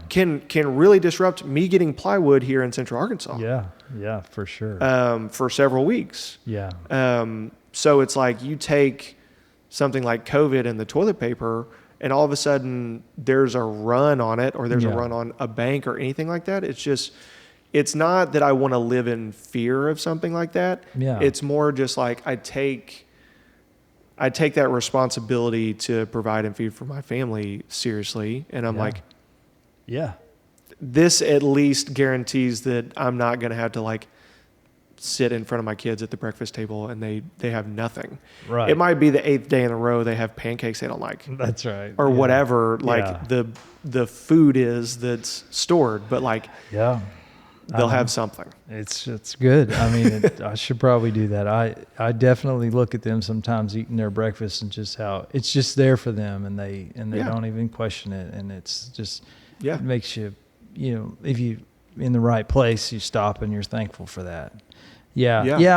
can really disrupt me getting plywood here in Central Arkansas. Yeah, for sure. For several weeks. Yeah. So it's like you take something like COVID and the toilet paper, and all of a sudden there's a run on it, or there's a run on a bank or anything like that. It's just, it's not that I want to live in fear of something like that. Yeah. It's more just like I take that responsibility to provide and feed for my family seriously. And I'm like, this at least guarantees that I'm not going to have to like sit in front of my kids at the breakfast table and they have nothing. Right. It might be the 8th day in a row they have pancakes they don't like. That's right. Or whatever, like the food is that's stored, but like they'll have something. It's good. I mean, I should probably do that. I definitely look at them sometimes eating their breakfast and just how it's just there for them, and they don't even question it, and it's just it makes you, if you in the right place, you stop and you're thankful for that. I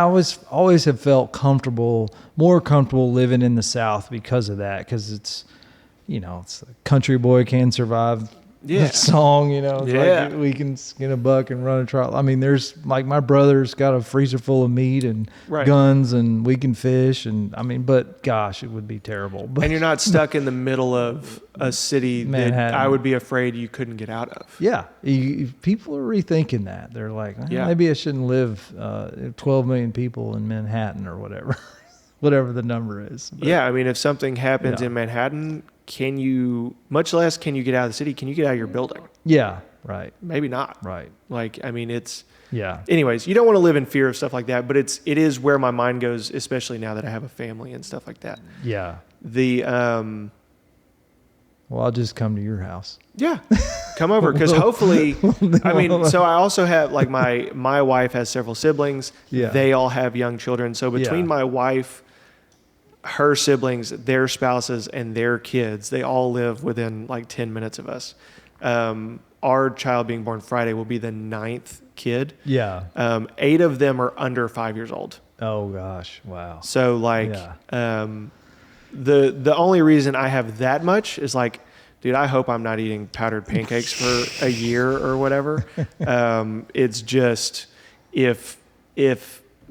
always have felt more comfortable living in the South because of that, because it's it's a country boy can survive song, like we can skin a buck and run a trot. I mean, there's like my brother's got a freezer full of meat and guns, and we can fish, and I mean, but gosh, it would be terrible. But, and you're not stuck in the middle of a city Manhattan. That I would be afraid you couldn't get out of. Yeah, people are rethinking that. They're like, maybe I shouldn't live 12 million people in Manhattan or whatever. Whatever the number is. But, I mean, if something happens in Manhattan, much less can you get out of the city, can you get out of your building? Yeah, right. Maybe not. Right. Like, I mean, anyways, you don't want to live in fear of stuff like that, but it is where my mind goes, especially now that I have a family and stuff like that. Yeah. Well, I'll just come to your house. Yeah. Come over, because hopefully, I mean, so I also have, like, my wife has several siblings. Yeah. They all have young children. So between my wife, her siblings, their spouses, and their kids, they all live within like 10 minutes of us. Our child being born Friday will be the 9th kid. Yeah. 8 of them are under 5 years old. Oh gosh. Wow. So like, the only reason I have that much is like, dude, I hope I'm not eating powdered pancakes for a year or whatever. It's just, if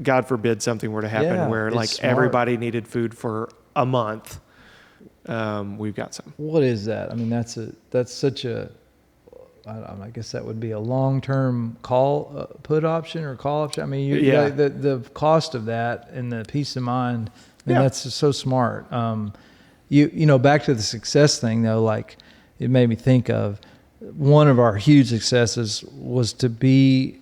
God forbid something were to happen where like smart. Everybody needed food for a month, we've got some. What is that? I mean, that's such a, I guess that would be a long-term put option or call option. I mean, the cost of that and the peace of mind, I mean, that's so smart. Back to the success thing though, like it made me think of one of our huge successes was to be,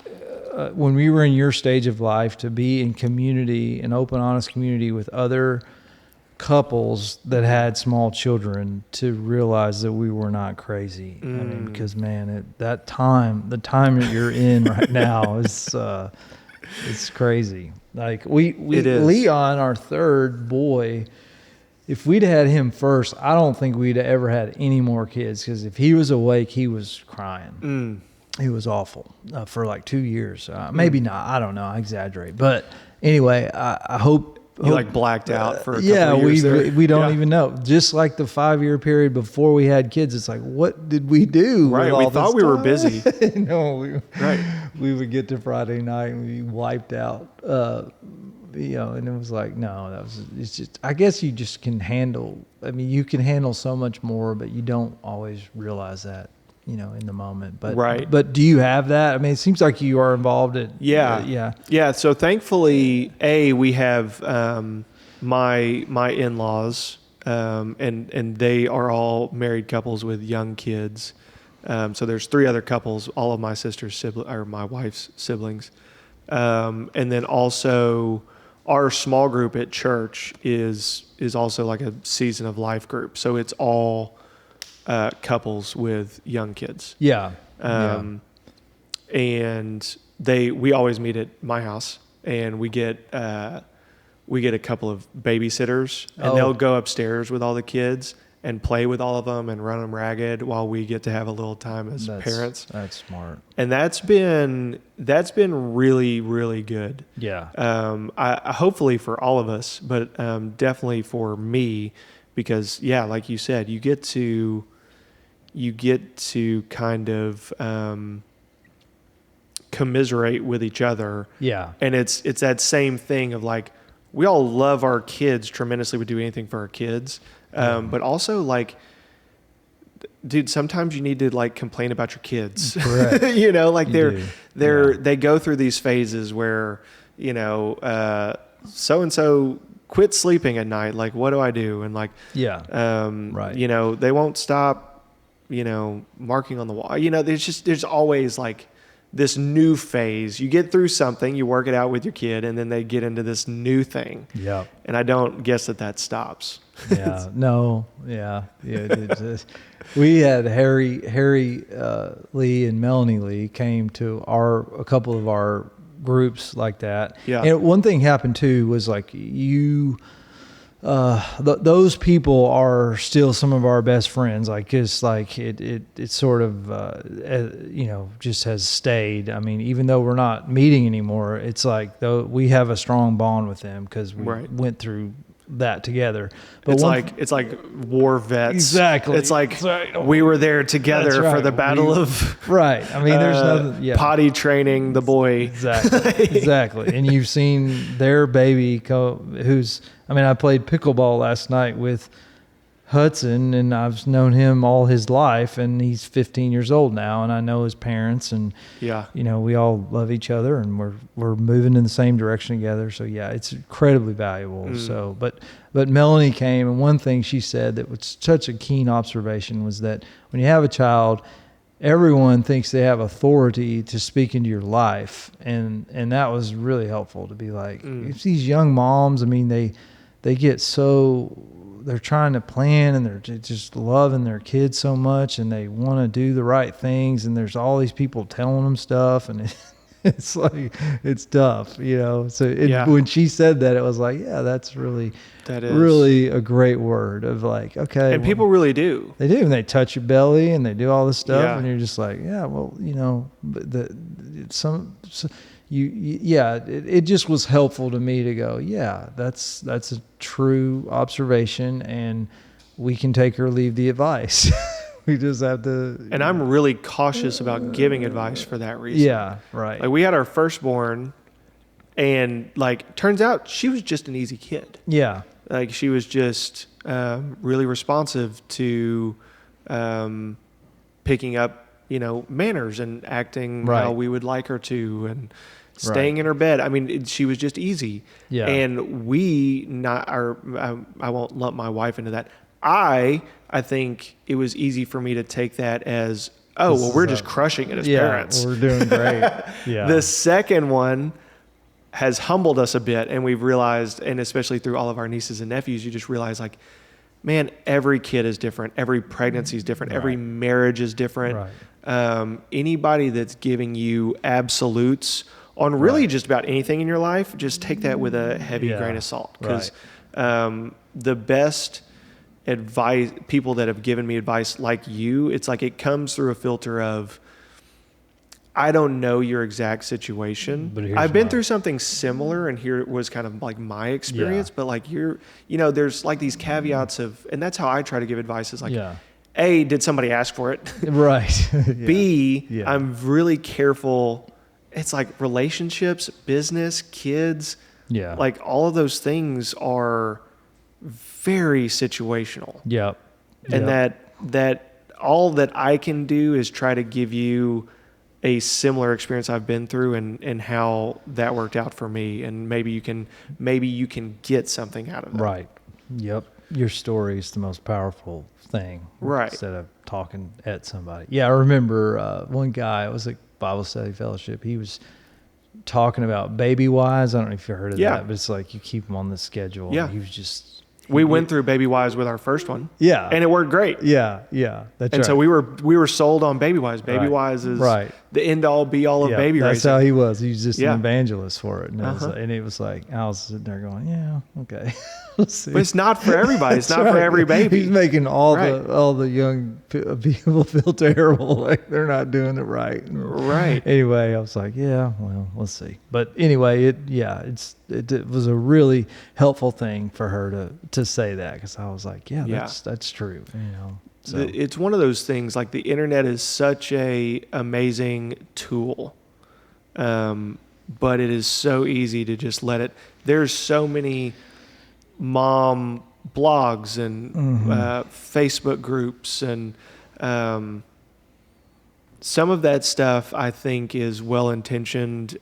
when we were in your stage of life, to be in community, an open, honest community with other couples that had small children, to realize that we were not crazy. I mean, because man, the time that you're in right now is, it's crazy. Like Leon, our third boy, if we'd had him first, I don't think we'd ever had any more kids, because if he was awake, he was crying. He was awful for like 2 years. Maybe not. I don't know. I exaggerate. But anyway, I hope you like blacked out for a couple of years there. We don't even know. Just like the 5-year period before we had kids, it's like, what did we do? Right. We thought we were busy. No, we would get to Friday night and we wiped out. And it was like, no, it's just, I guess you just can handle, I mean, you can handle so much more, but you don't always realize that, in the moment. But, but do you have that? I mean, it seems like you are involved in. Yeah. So thankfully, we have, my in-laws, and they are all married couples with young kids. So there's 3 other couples, all of my sister's or my wife's siblings. And then also our small group at church is also like a season of life group. So it's all couples with young kids. And we always meet at my house, and we get we get a couple of babysitters, and Oh. they'll go upstairs with all the kids and play with all of them and run them ragged while we get to have a little time as parents. That's smart. And that's been really, really good. Yeah. I hopefully for all of us, but definitely for me, because like you said, you get to kind of commiserate with each other. Yeah. And it's that same thing of like, we all love our kids tremendously. We do anything for our kids. But also like, dude, sometimes you need to like complain about your kids. Correct. Like they go through these phases where, so-and-so quit sleeping at night. Like, what do I do? And like, right. They won't stop, marking on the wall. There's always like this new phase. You get through something, you work it out with your kid, and then they get into this new thing. Yeah. And I don't guess that stops. Yeah. No. Yeah. We had Harry Lee and Melanie Lee came to a couple of our groups like that. Yeah. And one thing happened too was like those people are still some of our best friends. Like it's like it sort of just has stayed. I mean, even though we're not meeting anymore, it's like though we have a strong bond with them because we went through that together. But it's like war vets. Exactly. It's like we were there together for the battle of right. I mean, there's nothing. Yeah. Potty training the boy. Exactly. And you've seen their baby I played pickleball last night with Hudson, and I've known him all his life, and he's 15 years old now, and I know his parents, and we all love each other, and we're moving in the same direction together. So it's incredibly valuable. So, but Melanie came, and one thing she said that was such a keen observation was that when you have a child, everyone thinks they have authority to speak into your life, and that was really helpful to be like, if these young moms, I mean, they get so. They're trying to plan, and they're just loving their kids so much, and they want to do the right things, and there's all these people telling them stuff, and it's like it's tough, So when she said that, it was like, that's really a great word of like, okay. And people really do. They do, and they touch your belly, and they do all this stuff, and you're just like, it just was helpful to me to go, that's a true observation, and we can take or leave the advice. We just have to. And I'm really cautious about giving advice for that reason. Yeah, right. Like we had our firstborn, and like turns out she was just an easy kid. Yeah. Like she was just really responsive to picking up, manners and acting how we would like her to, and staying in her bed. I mean, she was just easy. Yeah. And I won't lump my wife into that. I think it was easy for me to take that as, we're just crushing it as parents. We're doing great. Yeah. The second one has humbled us a bit, and we've realized, and especially through all of our nieces and nephews, you just realize like, man, every kid is different. Every pregnancy is different. Every marriage is different. Right. Anybody that's giving you absolutes on really just about anything in your life, just take that with a heavy grain of salt. Because the best advice, people that have given me advice like you, it's like it comes through a filter of, I don't know your exact situation. But I've been through something similar, and here was kind of like my experience. But like there's like these caveats of, and that's how I try to give advice is like, A, did somebody ask for it? Right. B, I'm really careful. It's like relationships, business, kids. Yeah. Like all of those things are very situational. Yep. And that all that I can do is try to give you a similar experience I've been through and how that worked out for me. And maybe you can get something out of that. Right. Yep. Your story is the most powerful thing. Right. Instead of talking at somebody. Yeah. I remember one guy, it was a Bible study fellowship. He was talking about baby wise. I don't know if you heard of that, but it's like you keep them on the schedule. Yeah. He was just. We went through Baby Wise with our first one. Yeah. And it worked great. Yeah. Yeah. That's right. So we were sold on Baby Wise. Baby Wise is the end all be all of baby that's raising. how he was. He was just Yeah. an evangelist for it. And, Uh-huh. it was like, I was sitting there going, yeah, okay. We'll see. But it's not for everybody. It's That's not for right. every baby. He's making all Right. the young people feel terrible, like they're not doing it right. Right. Anyway, I was like, yeah, well, we'll see. But anyway, it was a really helpful thing for her to say that, because I was like, yeah, that's true. So It's one of those things, like the internet is such a amazing tool, but it is so easy to just let it. There's so many mom blogs and Facebook groups, and some of that stuff I think is well intentioned,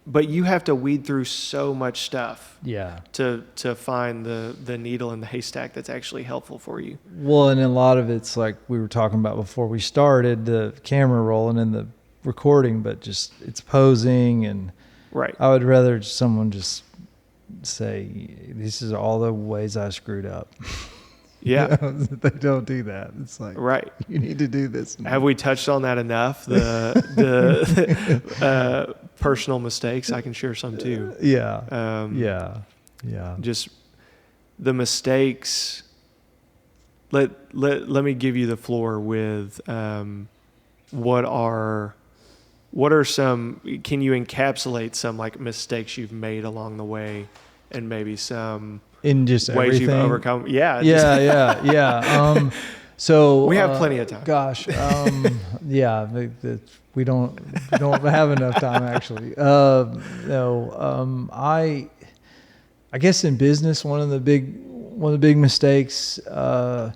but you have to weed through so much stuff to find the needle in the haystack that's actually helpful for you. Well, and a lot of it's like we were talking about before we started, the camera rolling and the recording, but just it's posing, and Right. I would rather someone just say, this is all the ways I screwed up. Yeah. They don't do that. It's like, Right. you need to do this. Have we touched on that enough? The personal mistakes. I can share some too. Yeah. Just the mistakes. Let me give you the floor with what are some, can you encapsulate some like mistakes you've made along the way, and maybe some In just ways everything. you've overcome? Yeah. Yeah. So We have plenty of time. Gosh. We don't have enough time actually. I guess in business, one of the big mistakes, on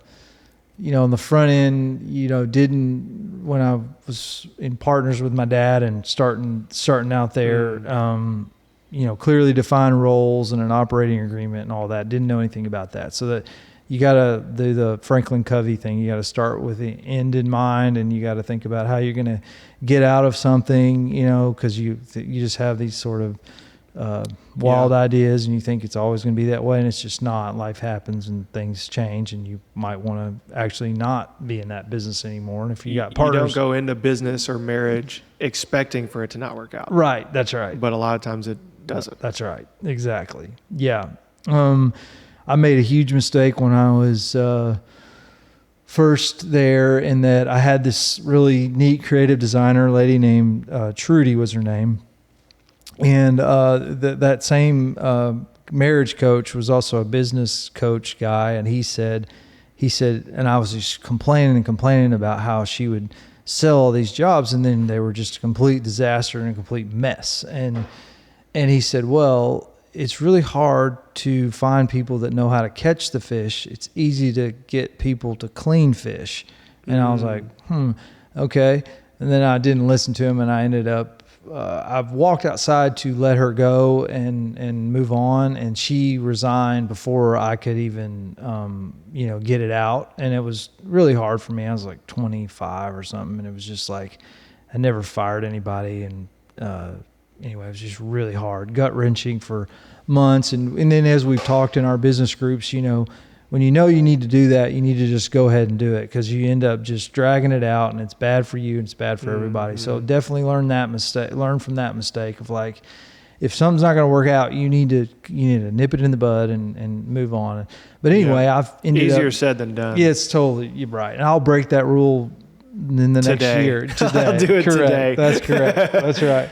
the front end, when I was in partners with my dad and starting out there, clearly defined roles and an operating agreement and all that. Didn't know anything about that. So that you got to do the Franklin Covey thing. You got to start with the end in mind, and you got to think about how you're going to get out of something, because you just have these sort of wild ideas, and you think it's always going to be that way, and it's just not. Life happens and things change, and you might want to actually not be in that business anymore. And if you got partners, you don't go into business or marriage expecting for it to not work out. Right. That's right. But a lot of times it doesn't. That's right. Exactly. Yeah. I made a huge mistake when I was first there, in that I had this really neat creative designer lady named Trudy was her name. And that same marriage coach was also a business coach guy. And he said, and I was just complaining about how she would sell all these jobs, and then they were just a complete disaster and a complete mess. And he said, well, it's really hard to find people that know how to catch the fish. It's easy to get people to clean fish. And I was like, okay. And then I didn't listen to him, and I ended up, I've walked outside to let her go and move on. And she resigned before I could even, get it out. And it was really hard for me. I was like 25 or something. And it was just like, I never fired anybody. And, anyway, it was just really hard, gut wrenching for months. And then as we've talked in our business groups, when you need to do that, you need to just go ahead and do it, because you end up just dragging it out, and it's bad for you and it's bad for everybody. So definitely learn from that mistake of like, if something's not going to work out, you need to nip it in the bud and move on. But anyway, I've ended easier up, said than done. Yeah, it's totally, you're right. And I'll break that rule in the next year. Today. I'll do it correct. today. That's correct. That's right.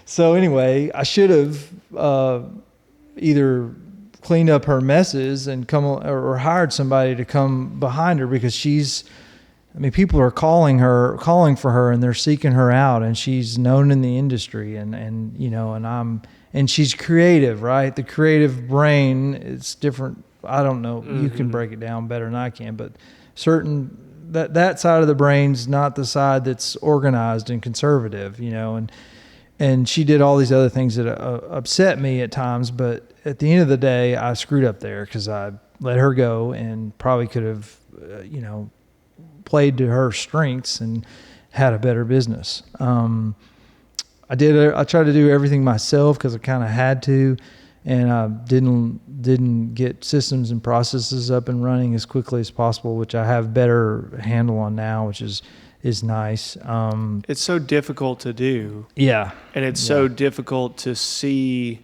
So anyway, I should have either cleaned up her messes and or hired somebody to come behind her, because people are calling for her, and they're seeking her out, and she's known in the industry, and she's creative, right? The creative brain, it's different. I don't know. You can break it down better than I can, but that side of the brain's not the side that's organized and conservative, and she did all these other things that upset me at times. But at the end of the day, I screwed up there, because I let her go, and probably could have, played to her strengths and had a better business. I tried to do everything myself, because I kind of had to, and I didn't get systems and processes up and running as quickly as possible, which I have better handle on now, which is is nice. It's so difficult to do. Yeah. And it's so difficult to see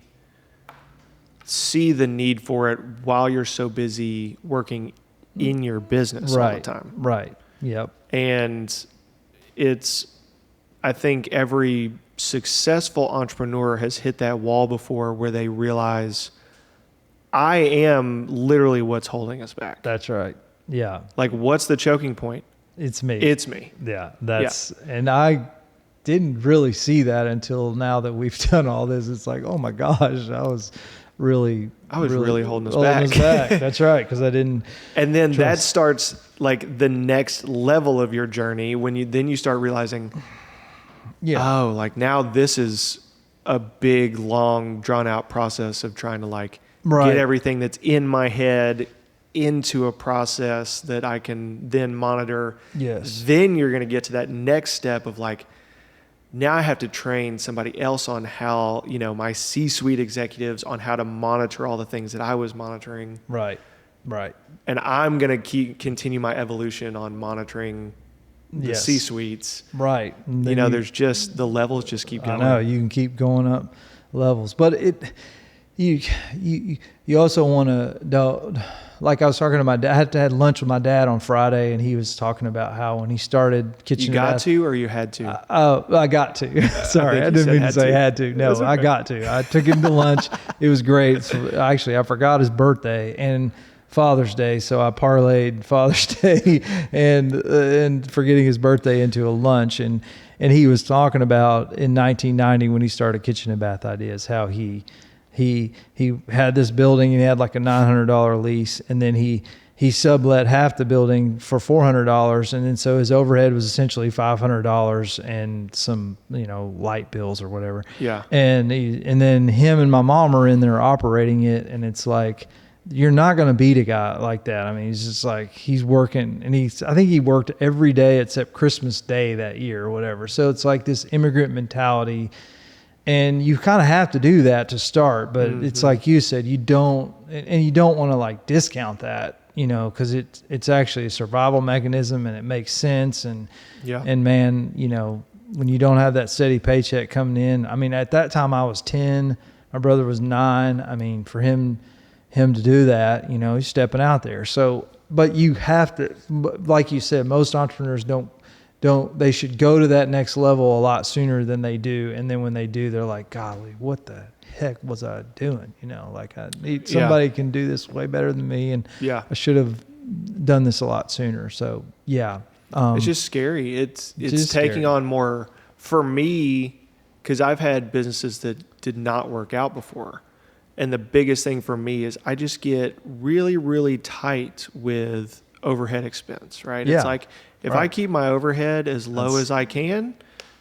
the need for it while you're so busy working in your business all the time. Right. Yep. And I think every successful entrepreneur has hit that wall before where they realize I am literally what's holding us back. That's right. Yeah. Like, what's the choking point? It's me. It's me. Yeah. And I didn't really see that until now that we've done all this. It's like, oh my gosh, I was really holding us back. That's right. Because I didn't. And then that starts like the next level of your journey when you start realizing, oh, like now this is a big, long, drawn out process of trying to like get everything that's in my head into a process that I can then monitor. Yes. Then you're going to get to that next step of like, now I have to train somebody else on how, my C-suite executives on how to monitor all the things that I was monitoring. Right. And I'm going to continue my evolution on monitoring the C-suites. Right. There's just, the levels just keep going. I know, you can keep going up levels, but you also want to, like I was talking to my dad, I had lunch with my dad on Friday, and he was talking about how when he started kitchen. You got to, or you had to? I got to. Sorry, I didn't mean to say had to. No, okay. I got to. I took him to lunch. It was great. So, actually, I forgot his birthday and Father's Day, so I parlayed Father's Day and forgetting his birthday into a lunch, and he was talking about in 1990 when he started Kitchen and Bath Ideas, how he had this building and he had like a $900 lease, and then he sublet half the building for $400, and then so his overhead was essentially $500 and some light bills or whatever. Yeah. And then him and my mom are in there operating it, and it's like, you're not going to beat a guy like that. I mean, he's just like, he's working, and I think he worked every day except Christmas Day that year or whatever. So it's like this immigrant mentality. And you kind of have to do that to start, but it's like you said, you don't want to like discount that, because it's actually a survival mechanism, and it makes sense. And man, when you don't have that steady paycheck coming in, I mean, at that time I was 10, my brother was 9. I mean, for him to do that, he's stepping out there. So, but you have to, like you said, most entrepreneurs they should go to that next level a lot sooner than they do. And then when they do, they're like, golly, what the heck was I doing? Like I need somebody can do this way better than me. And I should have done this a lot sooner. So it's just scary. It's taking on more for me, because I've had businesses that did not work out before. And the biggest thing for me is I just get really, really tight with overhead expense, right? Yeah. It's like, if I keep my overhead as low as I can,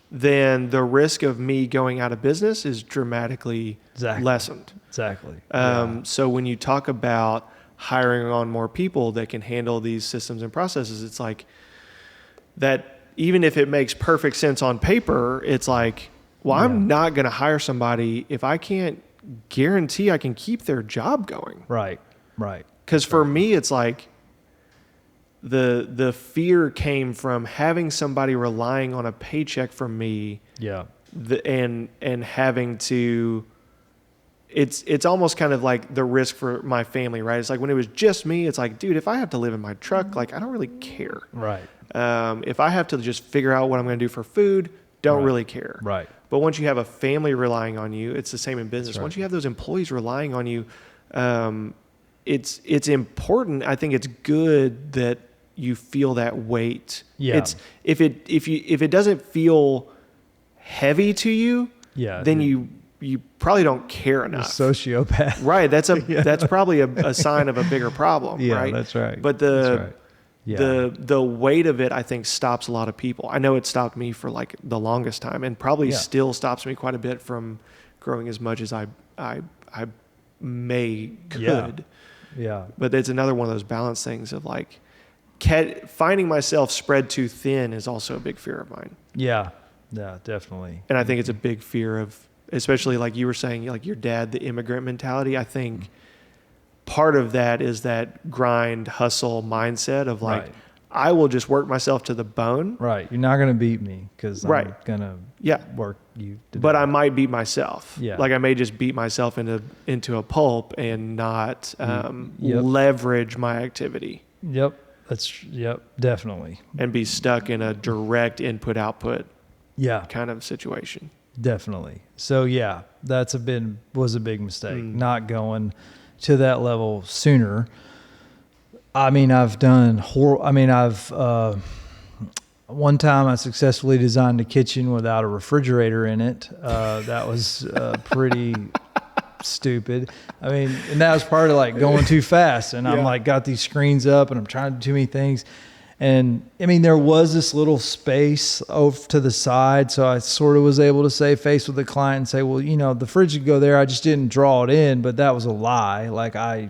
then the risk of me going out of business is dramatically lessened. Exactly. So when you talk about hiring on more people that can handle these systems and processes, it's like that, even if it makes perfect sense on paper, it's like, well, I'm not going to hire somebody if I can't guarantee I can keep their job going. Right. Because for me, it's like, the fear came from having somebody relying on a paycheck from me. Yeah. And having to, it's almost kind of like the risk for my family, right? It's like when it was just me, it's like, dude, if I have to live in my truck, like I don't really care. Right. If I have to just figure out what I'm going to do for food, don't really care. Right. But once you have a family relying on you, it's the same in business. Right. Once you have those employees relying on you, it's important. I think it's good that you feel that weight. Yeah. It's if it doesn't feel heavy to you, then you probably don't care enough. You're a sociopath. Right. That's probably a sign of a bigger problem. Yeah, right? That's right. But the weight of it, I think, stops a lot of people. I know it stopped me for like the longest time, and probably still stops me quite a bit from growing as much as I could. Yeah. But it's another one of those balance things of like, finding myself spread too thin is also a big fear of mine. Yeah, definitely. And I think it's a big fear of, especially like you were saying, like your dad, the immigrant mentality. I think part of that is that grind, hustle mindset of like, I will just work myself to the bone. Right. You're not going to beat me because I'm going to work you to But death. I might beat myself. Yeah. Like I may just beat myself into a pulp and not Yep. leverage my activity. Yep. Definitely. And be stuck in a direct input output Yeah. kind of situation. Definitely. So yeah, was a big mistake, not going to that level sooner. I mean, one time I successfully designed a kitchen without a refrigerator in it. That was pretty stupid. I mean, and that was part of like going too fast. And I'm like, got these screens up and I'm trying to do too many things. And I mean, there was this little space over to the side. So I sort of was able to save face with the client and say, well, the fridge could go there. I just didn't draw it in, but that was a lie. Like I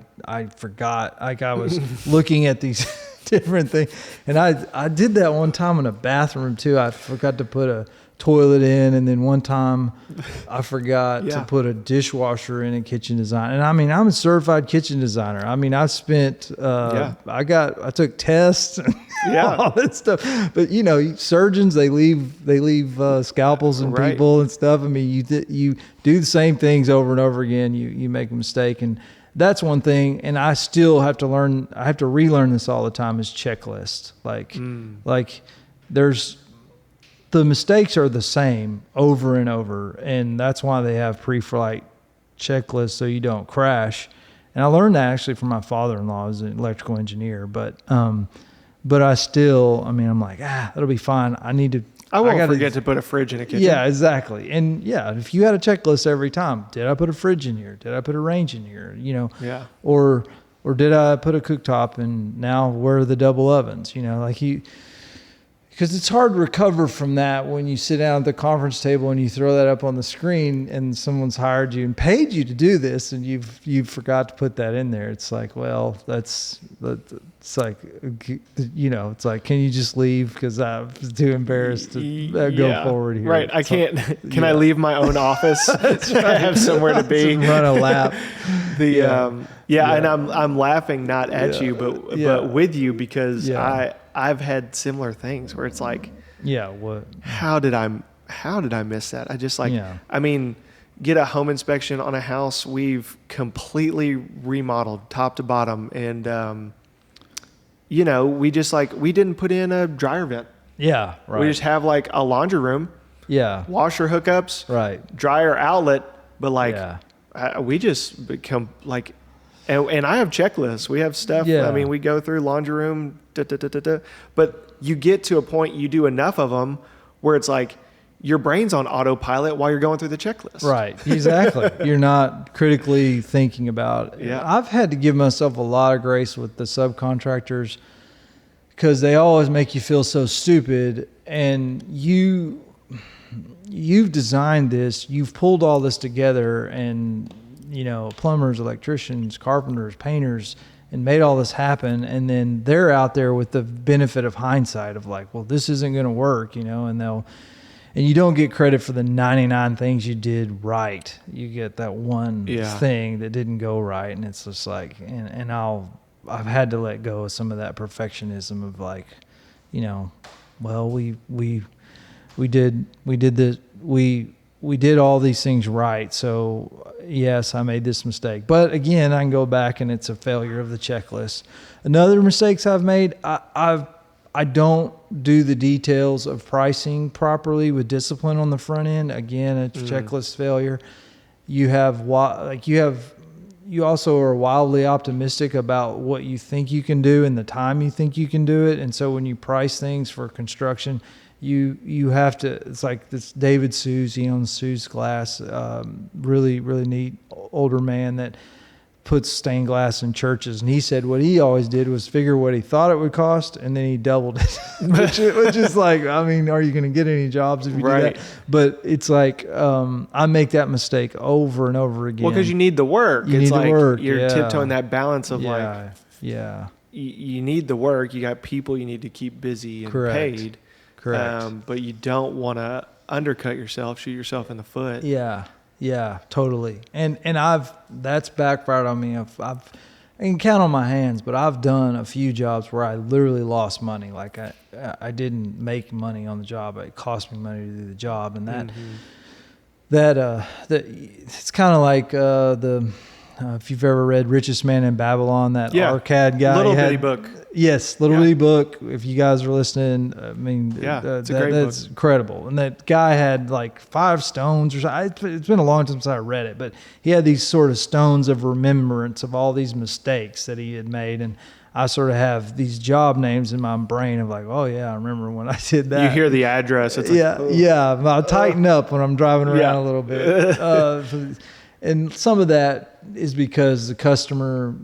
forgot, like I was looking at these different things. And I did that one time in a bathroom too. I forgot to put a toilet in. And then one time I forgot to put a dishwasher in a kitchen design. And I mean, I'm a certified kitchen designer. I mean, I spent, I took tests and all that stuff, but surgeons, they leave scalpels and people and stuff. I mean, you do the same things over and over again. You make a mistake. And that's one thing. And I still have to learn, I have to relearn this all the time, is checklist. Like there's, the mistakes are the same over and over, and that's why they have pre-flight checklists so you don't crash. And I learned that actually from my father-in-law, who's an electrical engineer. But I still, I mean, I'm like, that'll be fine. I won't forget to put a fridge in a kitchen. Yeah, exactly. And if you had a checklist every time, did I put a fridge in here? Did I put a range in here? Or did I put a cooktop? And now where are the double ovens? Because it's hard to recover from that when you sit down at the conference table and you throw that up on the screen and someone's hired you and paid you to do this and you forgot to put that in there. It's like, well, it's like, it's like, can you just leave? Because I'm too embarrassed to go forward here. Right. I can't. Can I leave my own office? I have somewhere to be. Run a lap. And I'm laughing not at you, but with you, because I've had similar things where it's like, how did I miss that? I just I mean, get a home inspection on a house we've completely remodeled top to bottom, and we didn't put in a dryer vent. Yeah, right. We just have like a laundry room. Yeah. Washer hookups. Right. Dryer outlet, but we just become like. And I have checklists. We have stuff. Yeah. I mean, we go through laundry room, but you get to a point, you do enough of them where it's like your brain's on autopilot while you're going through the checklist. Right. Exactly. You're not critically thinking about it. Yeah. I've had to give myself a lot of grace with the subcontractors because they always make you feel so stupid, and you've designed this, you've pulled all this together, and plumbers, electricians, carpenters, painters, and made all this happen. And then they're out there with the benefit of hindsight of like, well, this isn't going to work, and you don't get credit for the 99 things you did right. You get that one thing that didn't go right. And it's just like, and I've had to let go of some of that perfectionism of like, well, we did all these things right. So yes, I made this mistake, but again, I can go back and it's a failure of the checklist. Another mistakes I've made, I don't do the details of pricing properly with discipline on the front end. Again, a checklist failure. You also are wildly optimistic about what you think you can do and the time you think you can do it. And so when you price things for construction, you have to, it's like this David Suze, he owns Suze Glass, really, really neat older man that puts stained glass in churches. And he said what he always did was figure what he thought it would cost, and then he doubled it, which is like, I mean, are you going to get any jobs if you do that? But it's like, I make that mistake over and over again. Well, because you need the work. You're tiptoeing that balance of you need the work. You got people you need to keep busy and paid. Correct. But you don't want to undercut yourself, shoot yourself in the foot. Yeah, totally. And that's backfired on me. I've I can count on my hands, but I've done a few jobs where I literally lost money. Like I didn't make money on the job. It cost me money to do the job. And that it's kind of like if you've ever read Richest Man in Babylon, that arcade guy. Little bitty book. Yes, little bitty book. If you guys are listening, I mean, it's a great book. That's incredible. And that guy had like 5 stones or something. It's been a long time since I read it, but he had these sort of stones of remembrance of all these mistakes that he had made. And I sort of have these job names in my brain of like, oh yeah, I remember when I did that. You hear the address. It's like, I tighten up when I'm driving around a little bit. And some of that is because the customer,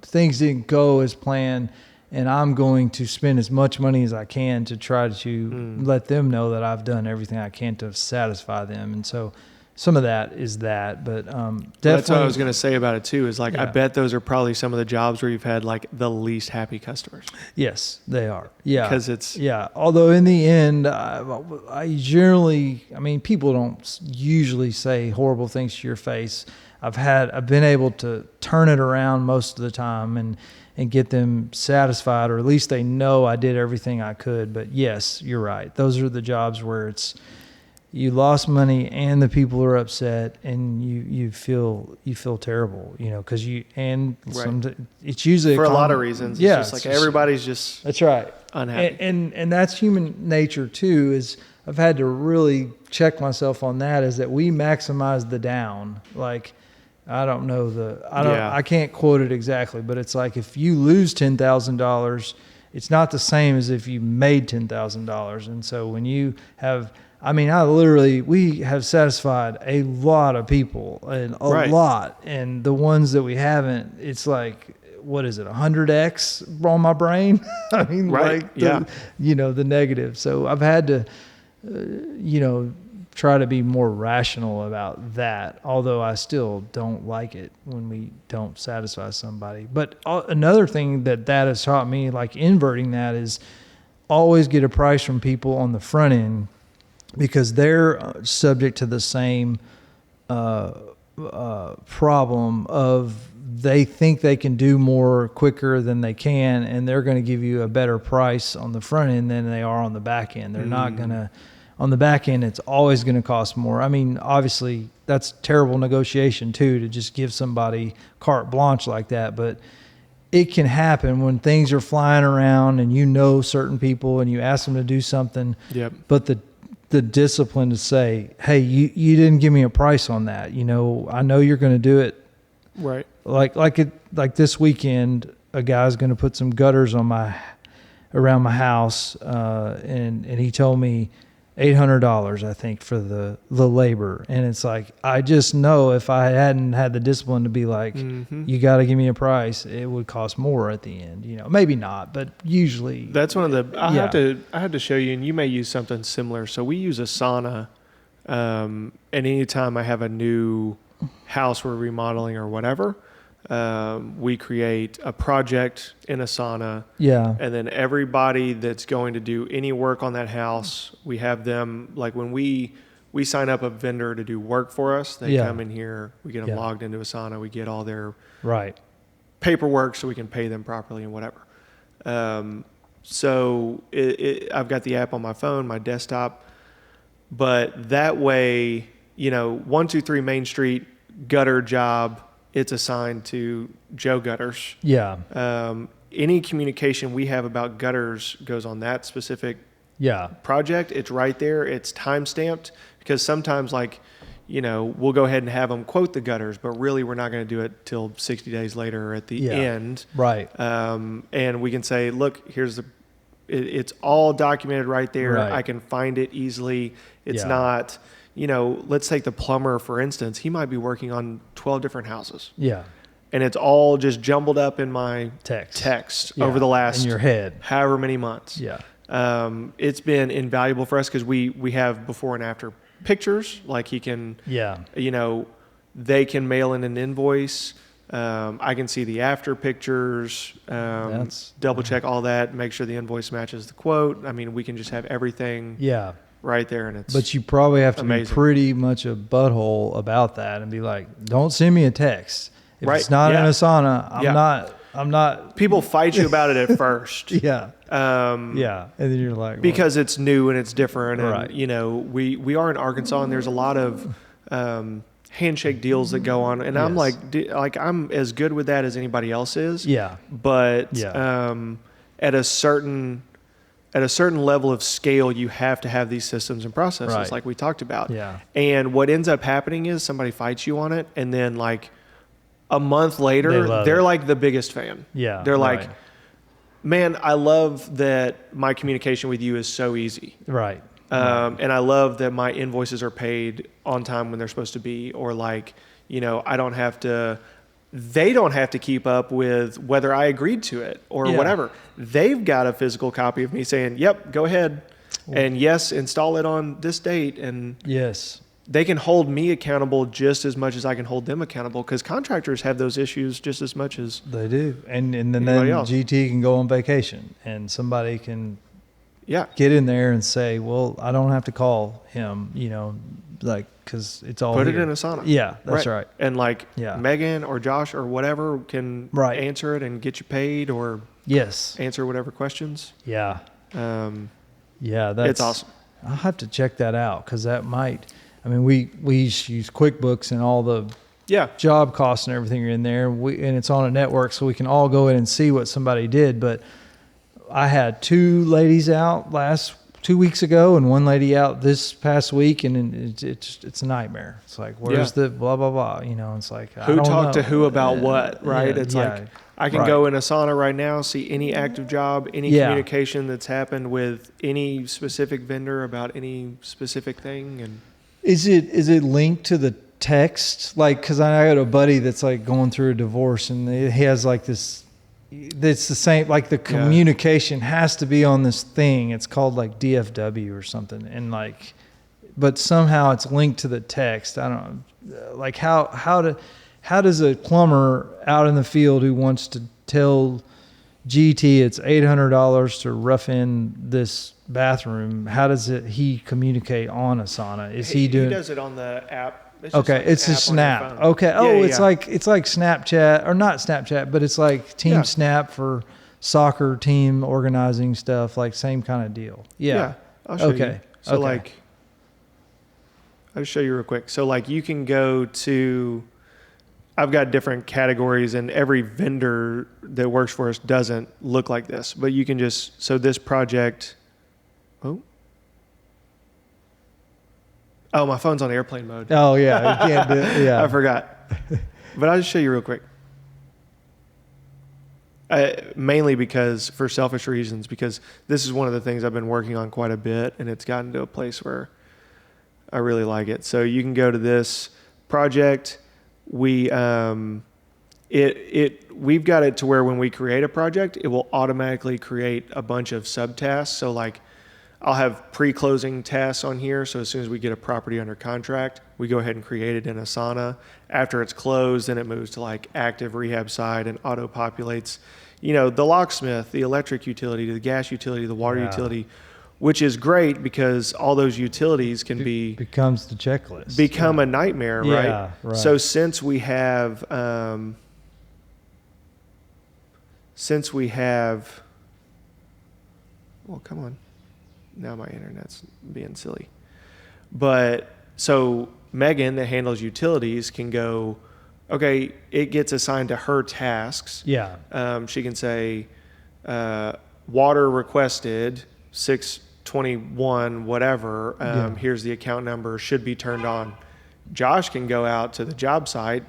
things didn't go as planned, and I'm going to spend as much money as I can to try to let them know that I've done everything I can to satisfy them. And so some of that is that, but definitely. That's what I was going to say about it too, is like, I bet those are probably some of the jobs where you've had like the least happy customers. Yes, they are. Yeah. Because it's. Yeah. Although in the end, I generally, people don't usually say horrible things to your face. I've been able to turn it around most of the time and get them satisfied, or at least they know I did everything I could. But yes, you're right. Those are the jobs where you lost money and the people are upset, and you feel terrible, because it's usually for a lot of reasons. Yeah, it's just like everybody's just that's right, unhappy, and that's human nature too. Is I've had to really check myself on that. Is that we maximize the down, like. I can't quote it exactly, but it's like if you lose $10,000, it's not the same as if you made $10,000. And so when you have, we have satisfied a lot of people and a lot. And the ones that we haven't, it's like, what is it, 100x on my brain? The negative. So I've had to, try to be more rational about that, although I still don't like it when we don't satisfy somebody. But another thing that has taught me, like inverting that, is always get a price from people on the front end, because they're subject to the same problem of they think they can do more quicker than they can, and they're going to give you a better price on the front end than they are on the back end. They're not going to. On the back end, it's always going to cost more. Obviously, that's terrible negotiation too, to just give somebody carte blanche like that. But it can happen when things are flying around and certain people and you ask them to do something. Yep. But the discipline to say, hey, you didn't give me a price on that. I know you're going to do it. Right. Like this weekend, a guy's going to put some gutters around my house, and he told me $800, I think, for the labor. And it's like, I just know if I hadn't had the discipline to be like, you got to give me a price, it would cost more at the end. Maybe not, but usually. That's one of the, I have to show you, and you may use something similar. So we use Asana, and anytime I have a new house we're remodeling or whatever, we create a project in Asana. Yeah. And then everybody that's going to do any work on that house, we have them, like when we sign up a vendor to do work for us, they come in here, we get them logged into Asana, we get all their paperwork so we can pay them properly and whatever. So I've got the app on my phone, my desktop, but that way, 123 Main Street gutter job, it's assigned to Joe Gutters. Yeah. Any communication we have about gutters goes on that specific project. It's right there. It's time stamped, because sometimes we'll go ahead and have them quote the gutters, but really we're not going to do it till 60 days later or at the end. Right. And we can say, look, it's all documented right there. Right. I can find it easily. It's not... let's take the plumber, for instance. He might be working on 12 different houses. Yeah. And it's all just jumbled up in my text over the last in your head, however many months. Yeah. It's been invaluable for us, because we have before and after pictures. Like he can, they can mail in an invoice. I can see the after pictures, double check all that, make sure the invoice matches the quote. We can just have everything. Yeah. Right there, and but you probably have to be pretty much a butthole about that and be like, don't send me a text. If Right. it's not Yeah. in a sauna, I'm not. People fight you about it at first. Yeah. Um, Yeah. And then you're like, well, because it's new and it's different. And, Right. you know, we are in Arkansas and there's a lot of handshake deals that go on. And I'm Yes. like, I'm as good with that as anybody else is. yeah. But Yeah. at a certain level of scale, you have to have these systems and processes Right. like we talked about. Yeah. And what ends up happening is somebody fights you on it. And then like a month They later, love they're it. like the biggest fan. Yeah. They're like, right. man, I love that my communication with you is so easy. Right. And I love that my invoices are paid on time when they're supposed to be, or like, you know, they don't have to keep up with whether I agreed to it or Yeah. whatever. They've got a physical copy of me saying, yep, go ahead. And yes, install it on this date. And Yes. they can hold me accountable just as much as I can hold them accountable, because contractors have those issues just as much as They do. And then Anybody else? GT can go on vacation and somebody can yeah. get in there and say, well, I don't have to call him, you know, like, because it's all Put it here. in a sauna. Yeah, that's right. And like Yeah. Megan or Josh or whatever can Right. answer it and get you paid or Yes. answer whatever questions. Yeah. Um, Yeah. That's it's awesome. I'll have to check that out because that might, I mean, we use QuickBooks and all the Yeah. job costs and everything are in there. And it's on a network, so we can all go in and see what somebody did. But I had 2 ladies out 2 weeks ago and 1 lady out this past week, and it's a nightmare. It's like, where's the blah blah blah? You know, it's like Who talked to who about what, right? Yeah, It's yeah, like I can right. go in Asana right now, see any active job, any Yeah. communication that's happened with any specific vendor about any specific thing. And Is it linked to the text? Like, because I got a buddy that's like going through a divorce, and he has like this. It's the same. Like the communication has to be on this thing. It's called like DFW or something, and like, but somehow it's linked to the text. I don't know. Like how does a plumber out in the field who wants to tell GT it's $800 to rough in this bathroom, how does he communicate on Asana? Is he doing? He does it on the app. It's Okay, just like it's an a app on Snap. your phone. Okay. Oh, Yeah, it's like Snapchat, or not Snapchat, but it's like Team Yeah. Snap for soccer team organizing stuff, like same kind of deal. Yeah. I'll show you. Okay. So Okay. like, I'll just show you real quick. So like you can go to, I've got different categories, and every vendor that works for us doesn't look like this, but you can just, so this project, oh, my phone's on airplane mode. Oh yeah, you can't do it. Yeah. I forgot. But I'll just show you real quick. Mainly because, for selfish reasons, because this is one of the things I've been working on quite a bit, and it's gotten to a place where I really like it. So you can go to this project. We've got it to where when we create a project, it will automatically create a bunch of subtasks. So like, I'll have pre-closing tasks on here. So as soon as we get a property under contract, we go ahead and create it in Asana. After it's closed, then it moves to like active rehab side and auto-populates, you know, the locksmith, the electric utility, the gas utility, the water utility, which is great because all those utilities can becomes the checklist. become a nightmare, Yeah, right. So since we have, well, come on. Now my internet's being silly. But so Megan, that handles utilities, can go, okay, it gets assigned to her tasks. Yeah. She can say, water requested, 621, whatever. Here's the account number, should be turned on. Josh can go out to the job site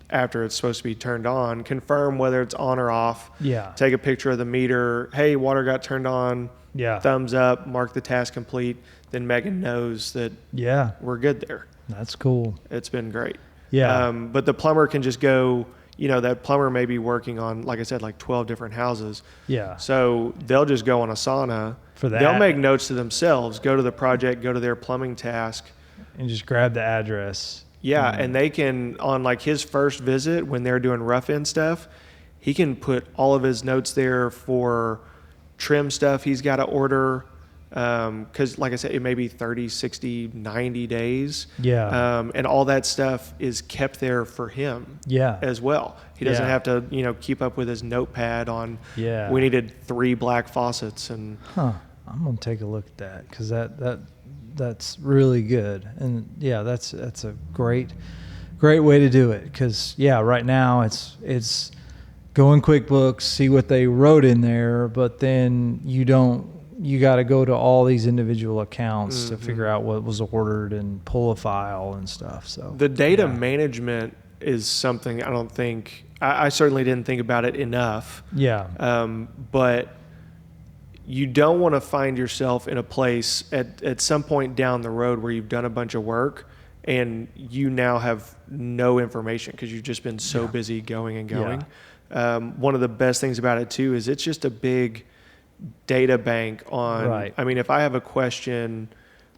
after it's supposed to be turned on, confirm whether it's on or off. Yeah. Take a picture of the meter. Hey, water got turned on. Yeah. Thumbs up, mark the task complete. Then Megan knows that we're good there. That's cool. It's been great. Yeah. But the plumber can just go, you know, that plumber may be working on, like I said, like 12 different houses. Yeah. So they'll just go on Asana. For that. They'll make notes to themselves, go to the project, go to their plumbing task. And just grab the address. Yeah. And they can, on like his first visit when they're doing rough end stuff, he can put all of his notes there for trim stuff he's got to order, Because like I said, it may be 30, 60, 90 days. Yeah. And all that stuff is kept there for him Yeah. as well. He doesn't Yeah. have to, keep up with his notepad on, Yeah. we needed 3 black faucets and I'm gonna take a look at that because that's really good, and yeah, that's a great way to do it. Because right now it's go in QuickBooks, see what they wrote in there, but then you got to go to all these individual accounts to figure out what was ordered and pull a file and stuff. So the data management is something I don't think I certainly didn't think about it enough. Yeah. But you don't want to find yourself in a place at some point down the road where you've done a bunch of work and you now have no information because you've just been so busy going and going. One of the best things about it too is it's just a big data bank on, Right. I mean, if I have a question,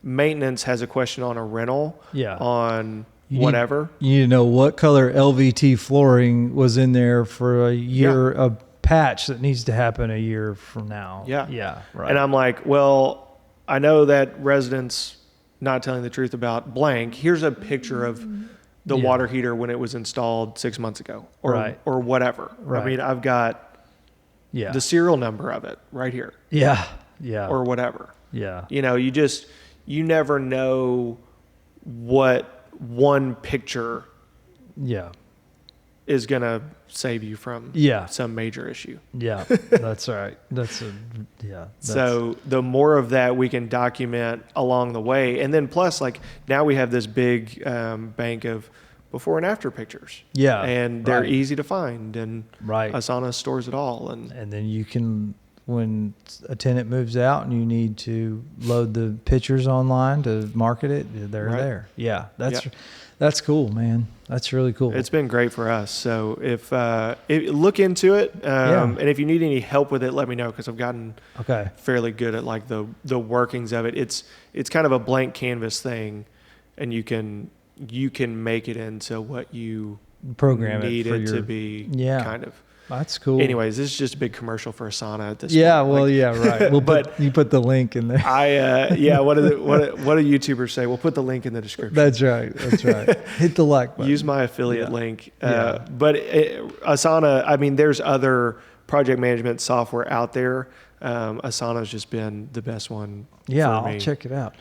maintenance has a question on a rental, on whatever. You need to know what color LVT flooring was in there for a year, a patch that needs to happen a year from now. Yeah. Right. And I'm like, well, I know that resident's not telling the truth about blank. Here's a picture of the water heater when it was installed 6 months ago or whatever. Right. I mean, I've got the serial number of it right here. Yeah. Or whatever. Yeah. You never know what one picture is going to save you from some major issue. Yeah, that's right. So the more of that we can document along the way. And then plus, like, now we have this big bank of before and after pictures. Yeah. And they're easy to find. And right. Asana stores it all. And then you can, when a tenant moves out and you need to load the pictures online to market it, they're there. Yeah, that's cool, man. That's really cool. It's been great for us. So if look into it, and if you need any help with it, let me know because I've gotten fairly good at like the workings of it. It's kind of a blank canvas thing, and you can make it into what you program need it, to be. Kind of. That's cool. Anyways, this is just a big commercial for Asana at this point. Right. You put the link in there. What do YouTubers say? We'll put the link in the description. That's right. Hit the like button. Use my affiliate link. But Asana, I mean, there's other project management software out there. Asana's just been the best one for me. I'll check it out.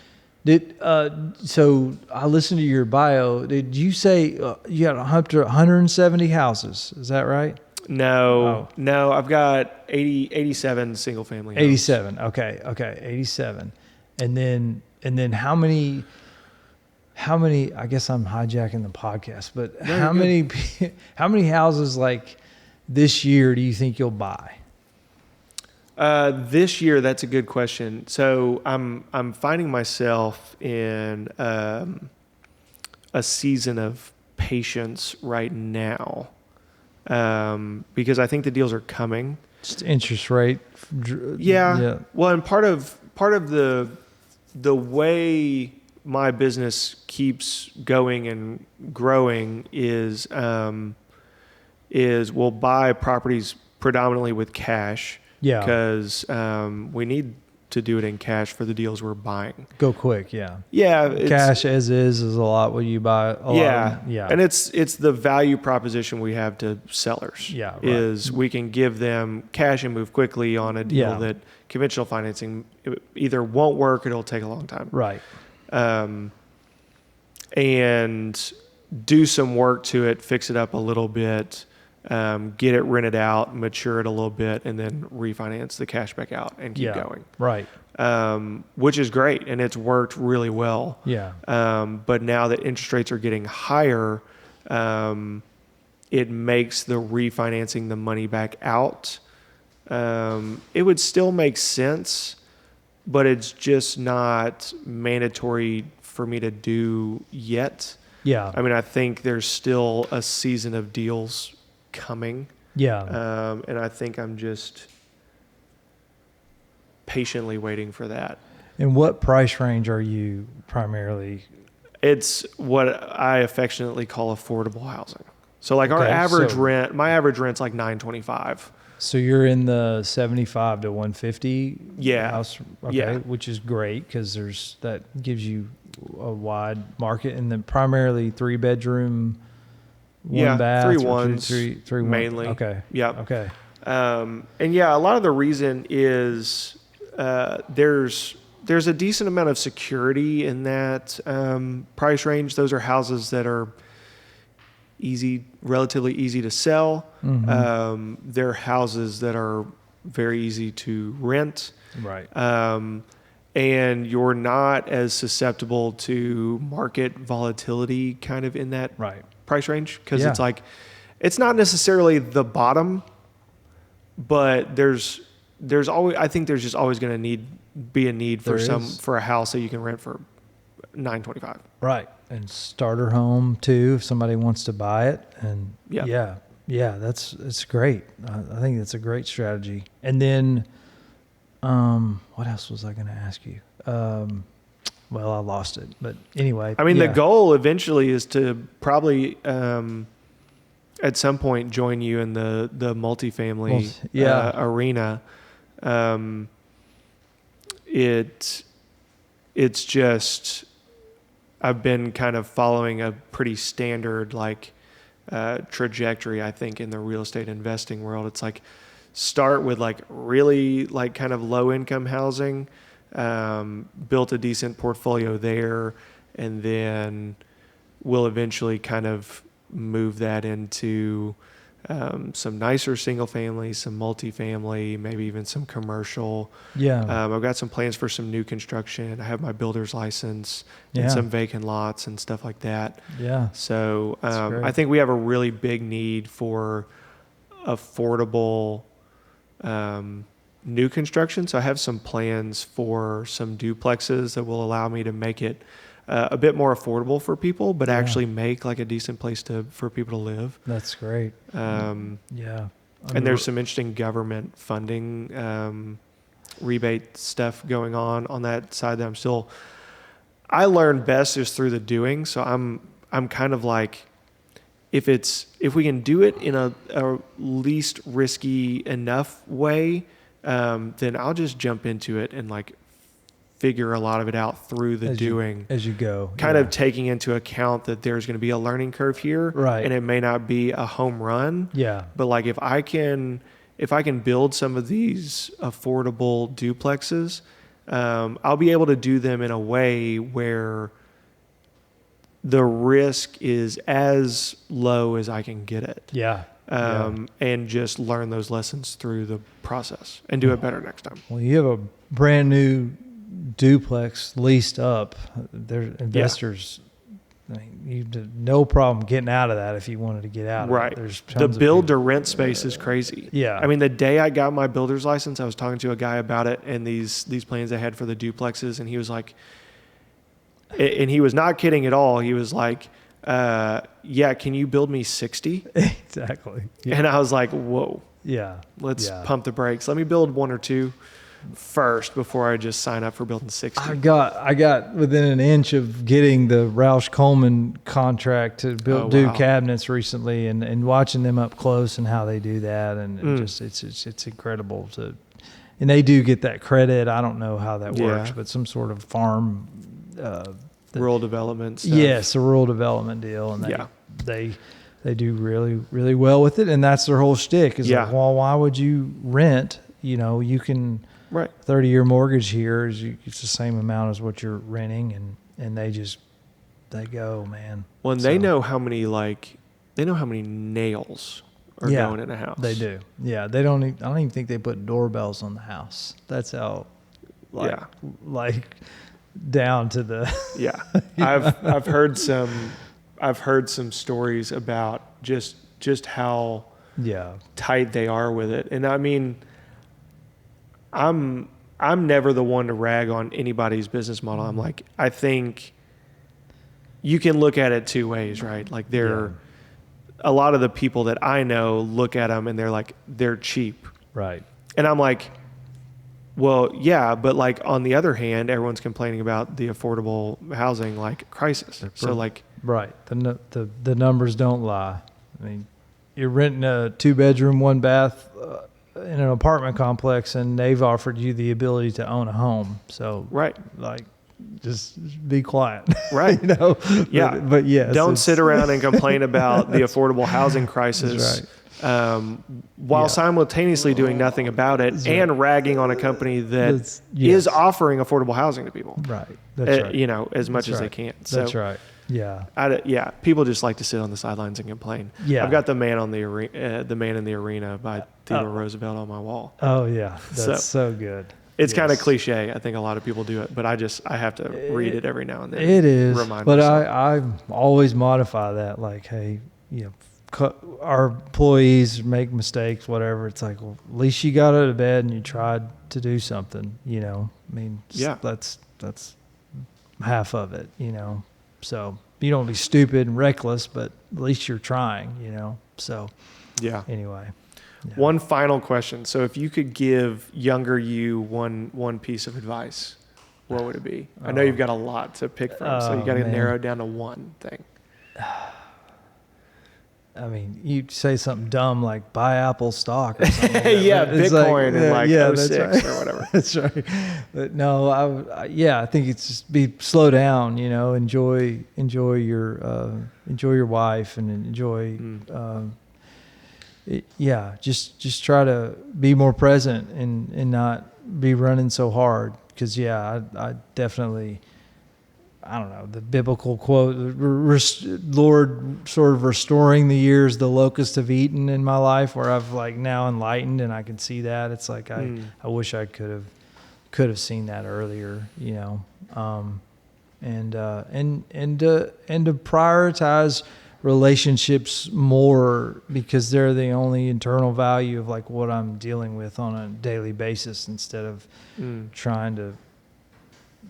So I listened to your bio. Did you say you had 170 houses? Is that right? No, I've got 87 single family homes. 87. Okay. 87. And then how many, I guess I'm hijacking the podcast, but how many houses like this year do you think you'll buy? This year, that's a good question. So I'm finding myself in a season of patience right now. Because I think the deals are coming. Just interest rate. Yeah. Well, and part of the way my business keeps going and growing is we'll buy properties predominantly with cash. Yeah. Because we need to do it in cash for the deals we're buying. Go quick, yeah. Yeah. Cash as is a lot what you buy. Yeah. And it's the value proposition we have to sellers. Yeah. Right. Is we can give them cash and move quickly on a deal that conventional financing either won't work or it'll take a long time. Right. And do some work to it, fix it up a little bit, get it rented out, mature it a little bit, and then refinance the cash back out and keep going. Right. Which is great, and it's worked really well. Yeah. But now that interest rates are getting higher, it makes the refinancing the money back out. It would still make sense, but it's just not mandatory for me to do yet. Yeah. I mean, I think there's still a season of deals coming. Yeah. And I think I'm just patiently waiting for that. And what price range are you primarily? It's what I affectionately call affordable housing. So like our average rent, my average rent's like $925. So you're in the 75 to 150 Yeah. house, okay, Yeah. which is great because that gives you a wide market, and then primarily 3-bedroom, one bath, 3 or ones three mainly. Okay. Yep. Okay. And yeah, a lot of the reason is there's a decent amount of security in that price range. Those are houses that are relatively easy to sell. Mm-hmm. They're houses that are very easy to rent. Right. And you're not as susceptible to market volatility kind of in that Right. price range, because Yeah. it's like, it's not necessarily the bottom, but there's always, I think there's just always going to be a need for for a house that you can rent for $925. Right. And starter home too, if somebody wants to buy it. And Yeah. it's great. I think that's a great strategy. And then, what else was I going to ask you? Well, I lost it, but anyway. I mean, the goal eventually is to probably, at some point, join you in the multifamily arena. It's just, I've been kind of following a pretty standard trajectory, I think, in the real estate investing world. It's like, start with really kind of low income housing, built a decent portfolio there, and then we'll eventually kind of move that into some nicer single family, some multifamily, maybe even some commercial. Yeah. I've got some plans for some new construction. I have my builder's license and some vacant lots and stuff like that. Yeah. So I think we have a really big need for affordable new construction. So I have some plans for some duplexes that will allow me to make it a bit more affordable for people, but actually make a decent place for people to live. That's great. And there's some interesting government funding rebate stuff going on that side that I learn best is through the doing. So I'm kind of like, if we can do it in a least risky enough way, then I'll just jump into it and figure a lot of it out through the doing as you go, kind of taking into account that there's going to be a learning curve here, right? And it may not be a home run, but if I can build some of these affordable duplexes, I'll be able to do them in a way where the risk is as low as I can get it. And just learn those lessons through the process and do it better next time. Well, you have a brand new duplex leased up. There's investors. I mean, you no problem getting out of that if you wanted to get out. Right. Of it. There's the build to rent space is crazy. Yeah. I mean, the day I got my builder's license, I was talking to a guy about it and these plans I had for the duplexes, and he was like, and he was not kidding at all. He was like, can you build me 60? Exactly. Yeah. And I was like, whoa. Yeah. Let's pump the brakes. Let me build 1 or 2 first before I just sign up for building 60. I got within an inch of getting the Roush Coleman contract to do cabinets recently, and watching them up close and how they do that, and just it's incredible and they do get that credit. I don't know how that works, but some sort of farm rural development stuff. Yes, a rural development deal, and they do really, really well with it, and that's their whole shtick. Is well, why would you rent? You can 30-year mortgage here it's the same amount as what you're renting, and they go, man. Well, and they know how many nails are going in a house. They do. Yeah, I don't even think they put doorbells on the house. That's how down to the I've heard some stories about just how tight they are with it. And I mean, I'm never the one to rag on anybody's business model. I'm like, I think you can look at it 2 ways, right? A lot of the people that I know look at them and they're like, they're cheap. Right. And I'm like, well, yeah, but on the other hand, everyone's complaining about the affordable housing crisis. Right. The numbers don't lie. I mean, you're renting a 2-bedroom, 1-bath in an apartment complex and they've offered you the ability to own a home. So Right. like, just be quiet. Right. You know? Yeah. But yes. Don't sit around and complain about the affordable housing crisis. That's right. While simultaneously doing nothing about it and ragging on a company that is offering affordable housing to people. Right. That's right. You know, as much as they can. So, that's right. Yeah. People just like to sit on the sidelines and complain. Yeah. I've got the man in the arena by Theodore Roosevelt on my wall. Oh yeah. That's so good. It's kind of cliche. I think a lot of people do it, but I have to read it every now and then. It is, but I always modify that. Like, hey, you know, our employees make mistakes, whatever. It's like, well, at least you got out of bed and you tried to do something. You know, I mean, that's half of it. You know, so you don't be stupid and reckless, but at least you're trying. You know, so Anyway. Yeah. One final question. So if you could give younger you one piece of advice, what would it be? I know you've got a lot to pick from, so you got to narrow it down to one thing. I mean, you say something dumb like buy Apple stock or something. Yeah, Bitcoin in 06 right. or whatever. That's right. But no, I think it's just slow down, you know, enjoy your wife and enjoy, just try to be more present and not be running so hard. Because I definitely, I don't know, the biblical quote, Lord sort of restoring the years the locusts have eaten in my life, where I've like now enlightened and I can see that. It's like I wish I could have seen that earlier, you know, and to prioritize relationships more, because they're the only internal value of like what I'm dealing with on a daily basis, instead of trying to,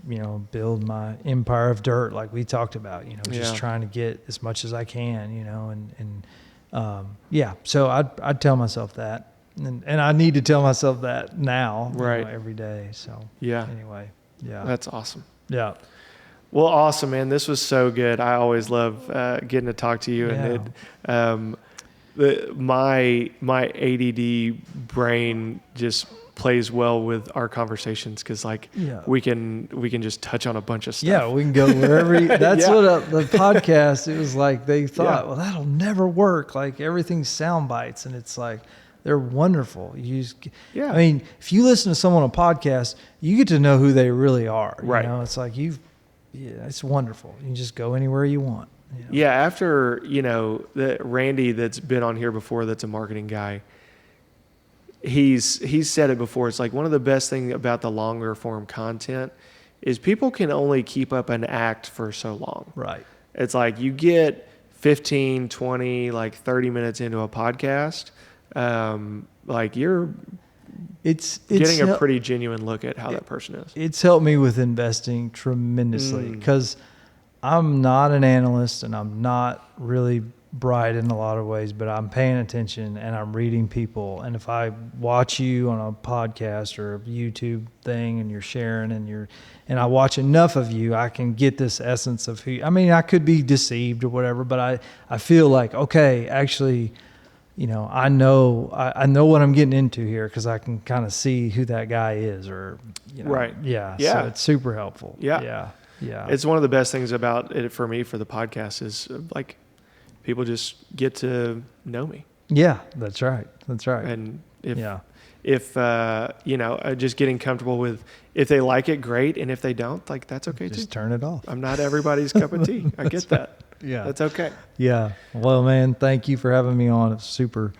you know, build my empire of dirt like we talked about, you know, just trying to get as much as I can, you know, so I'd tell myself that, and I need to tell myself that now, right, you know, every day. So anyway, that's awesome. Yeah. Well, awesome, man. This was so good. I always love getting to talk to you, and my ADD brain just plays well with our conversations, because we can just touch on a bunch of stuff. Yeah, we can go wherever. That's what the podcast. It was like they thought, well, that'll never work. Like everything's sound bites, and it's like they're wonderful. I mean, if you listen to someone on a podcast, you get to know who they really are. Right. You know, it's like it's wonderful. You can just go anywhere you want. You know? Yeah. After, you know, Randy that's been on here before, that's a marketing guy, he's said it before. It's like one of the best things about the longer form content is people can only keep up an act for so long. Right. It's like you get 15, 20, like 30 minutes into a podcast, like you're getting a pretty genuine look at how that person is. It's helped me with investing tremendously, because I'm not an analyst and I'm not really bright in a lot of ways, but I'm paying attention and I'm reading people. And if I watch you on a podcast or a YouTube thing and you're sharing and I watch enough of you, I can get this essence of who. I mean, I could be deceived or whatever, but I feel like, okay, actually, you know, I know what I'm getting into here, because I can kind of see who that guy is, or, you know, right. Yeah. So it's super helpful. Yeah. It's one of the best things about it for me, for the podcast, is like people just get to know me. Yeah, that's right. And if you know, just getting comfortable with, if they like it, great. And if they don't, like, that's okay too. Just turn it off. I'm not everybody's cup of tea. I get that. Yeah. That's okay. Yeah. Well, man, thank you for having me on. It's super,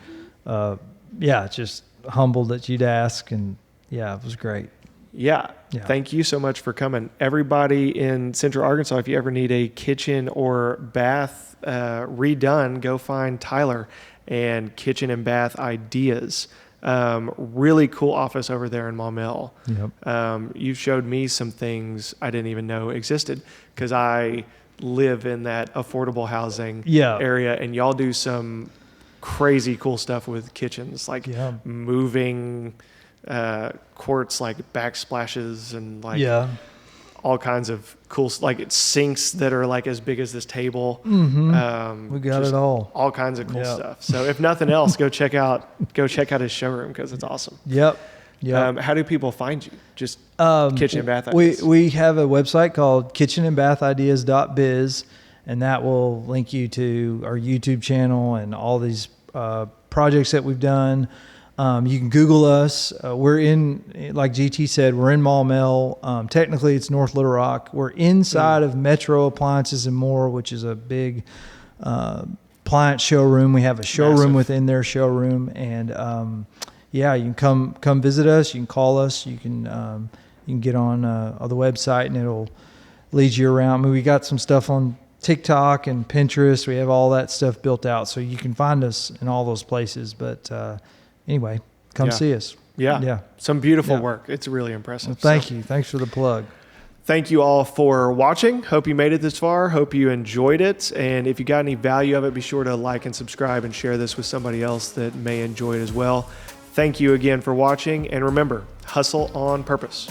just humbled that you'd ask. And it was great. Yeah. Thank you so much for coming. Everybody in Central Arkansas, if you ever need a kitchen or bath redone, go find Tyler and Kitchen and Bath Ideas. Really cool office over there in Maumelle. Yep. You showed me some things I didn't even know existed, because I live in that affordable housing area, and y'all do some crazy cool stuff with kitchens, like moving quartz, like backsplashes, and like all kinds of cool, like it's sinks that are like as big as this table. We got it all kinds of cool stuff. So if nothing else, go check out his showroom, because it's awesome. Yep. How do people find you? Just Kitchen and Bath Ideas. We have a website called kitchenandbathideas.biz, and that will link you to our YouTube channel and all these projects that we've done. You can Google us. We're in, like GT said, we're in Maumelle. Technically, it's North Little Rock. We're inside of Metro Appliances and More, which is a big appliance showroom. We have a showroom within their showroom, and you can come visit us. You can call us. You can get on the website, and it'll lead you around. I mean, we got some stuff on TikTok and Pinterest. We have all that stuff built out, so you can find us in all those places. But anyway, come see us. Yeah. Some beautiful work. It's really impressive. Well, thank you. Thanks for the plug. Thank you all for watching. Hope you made it this far. Hope you enjoyed it. And if you got any value of it, be sure to like and subscribe and share this with somebody else that may enjoy it as well. Thank you again for watching. And remember, hustle on purpose.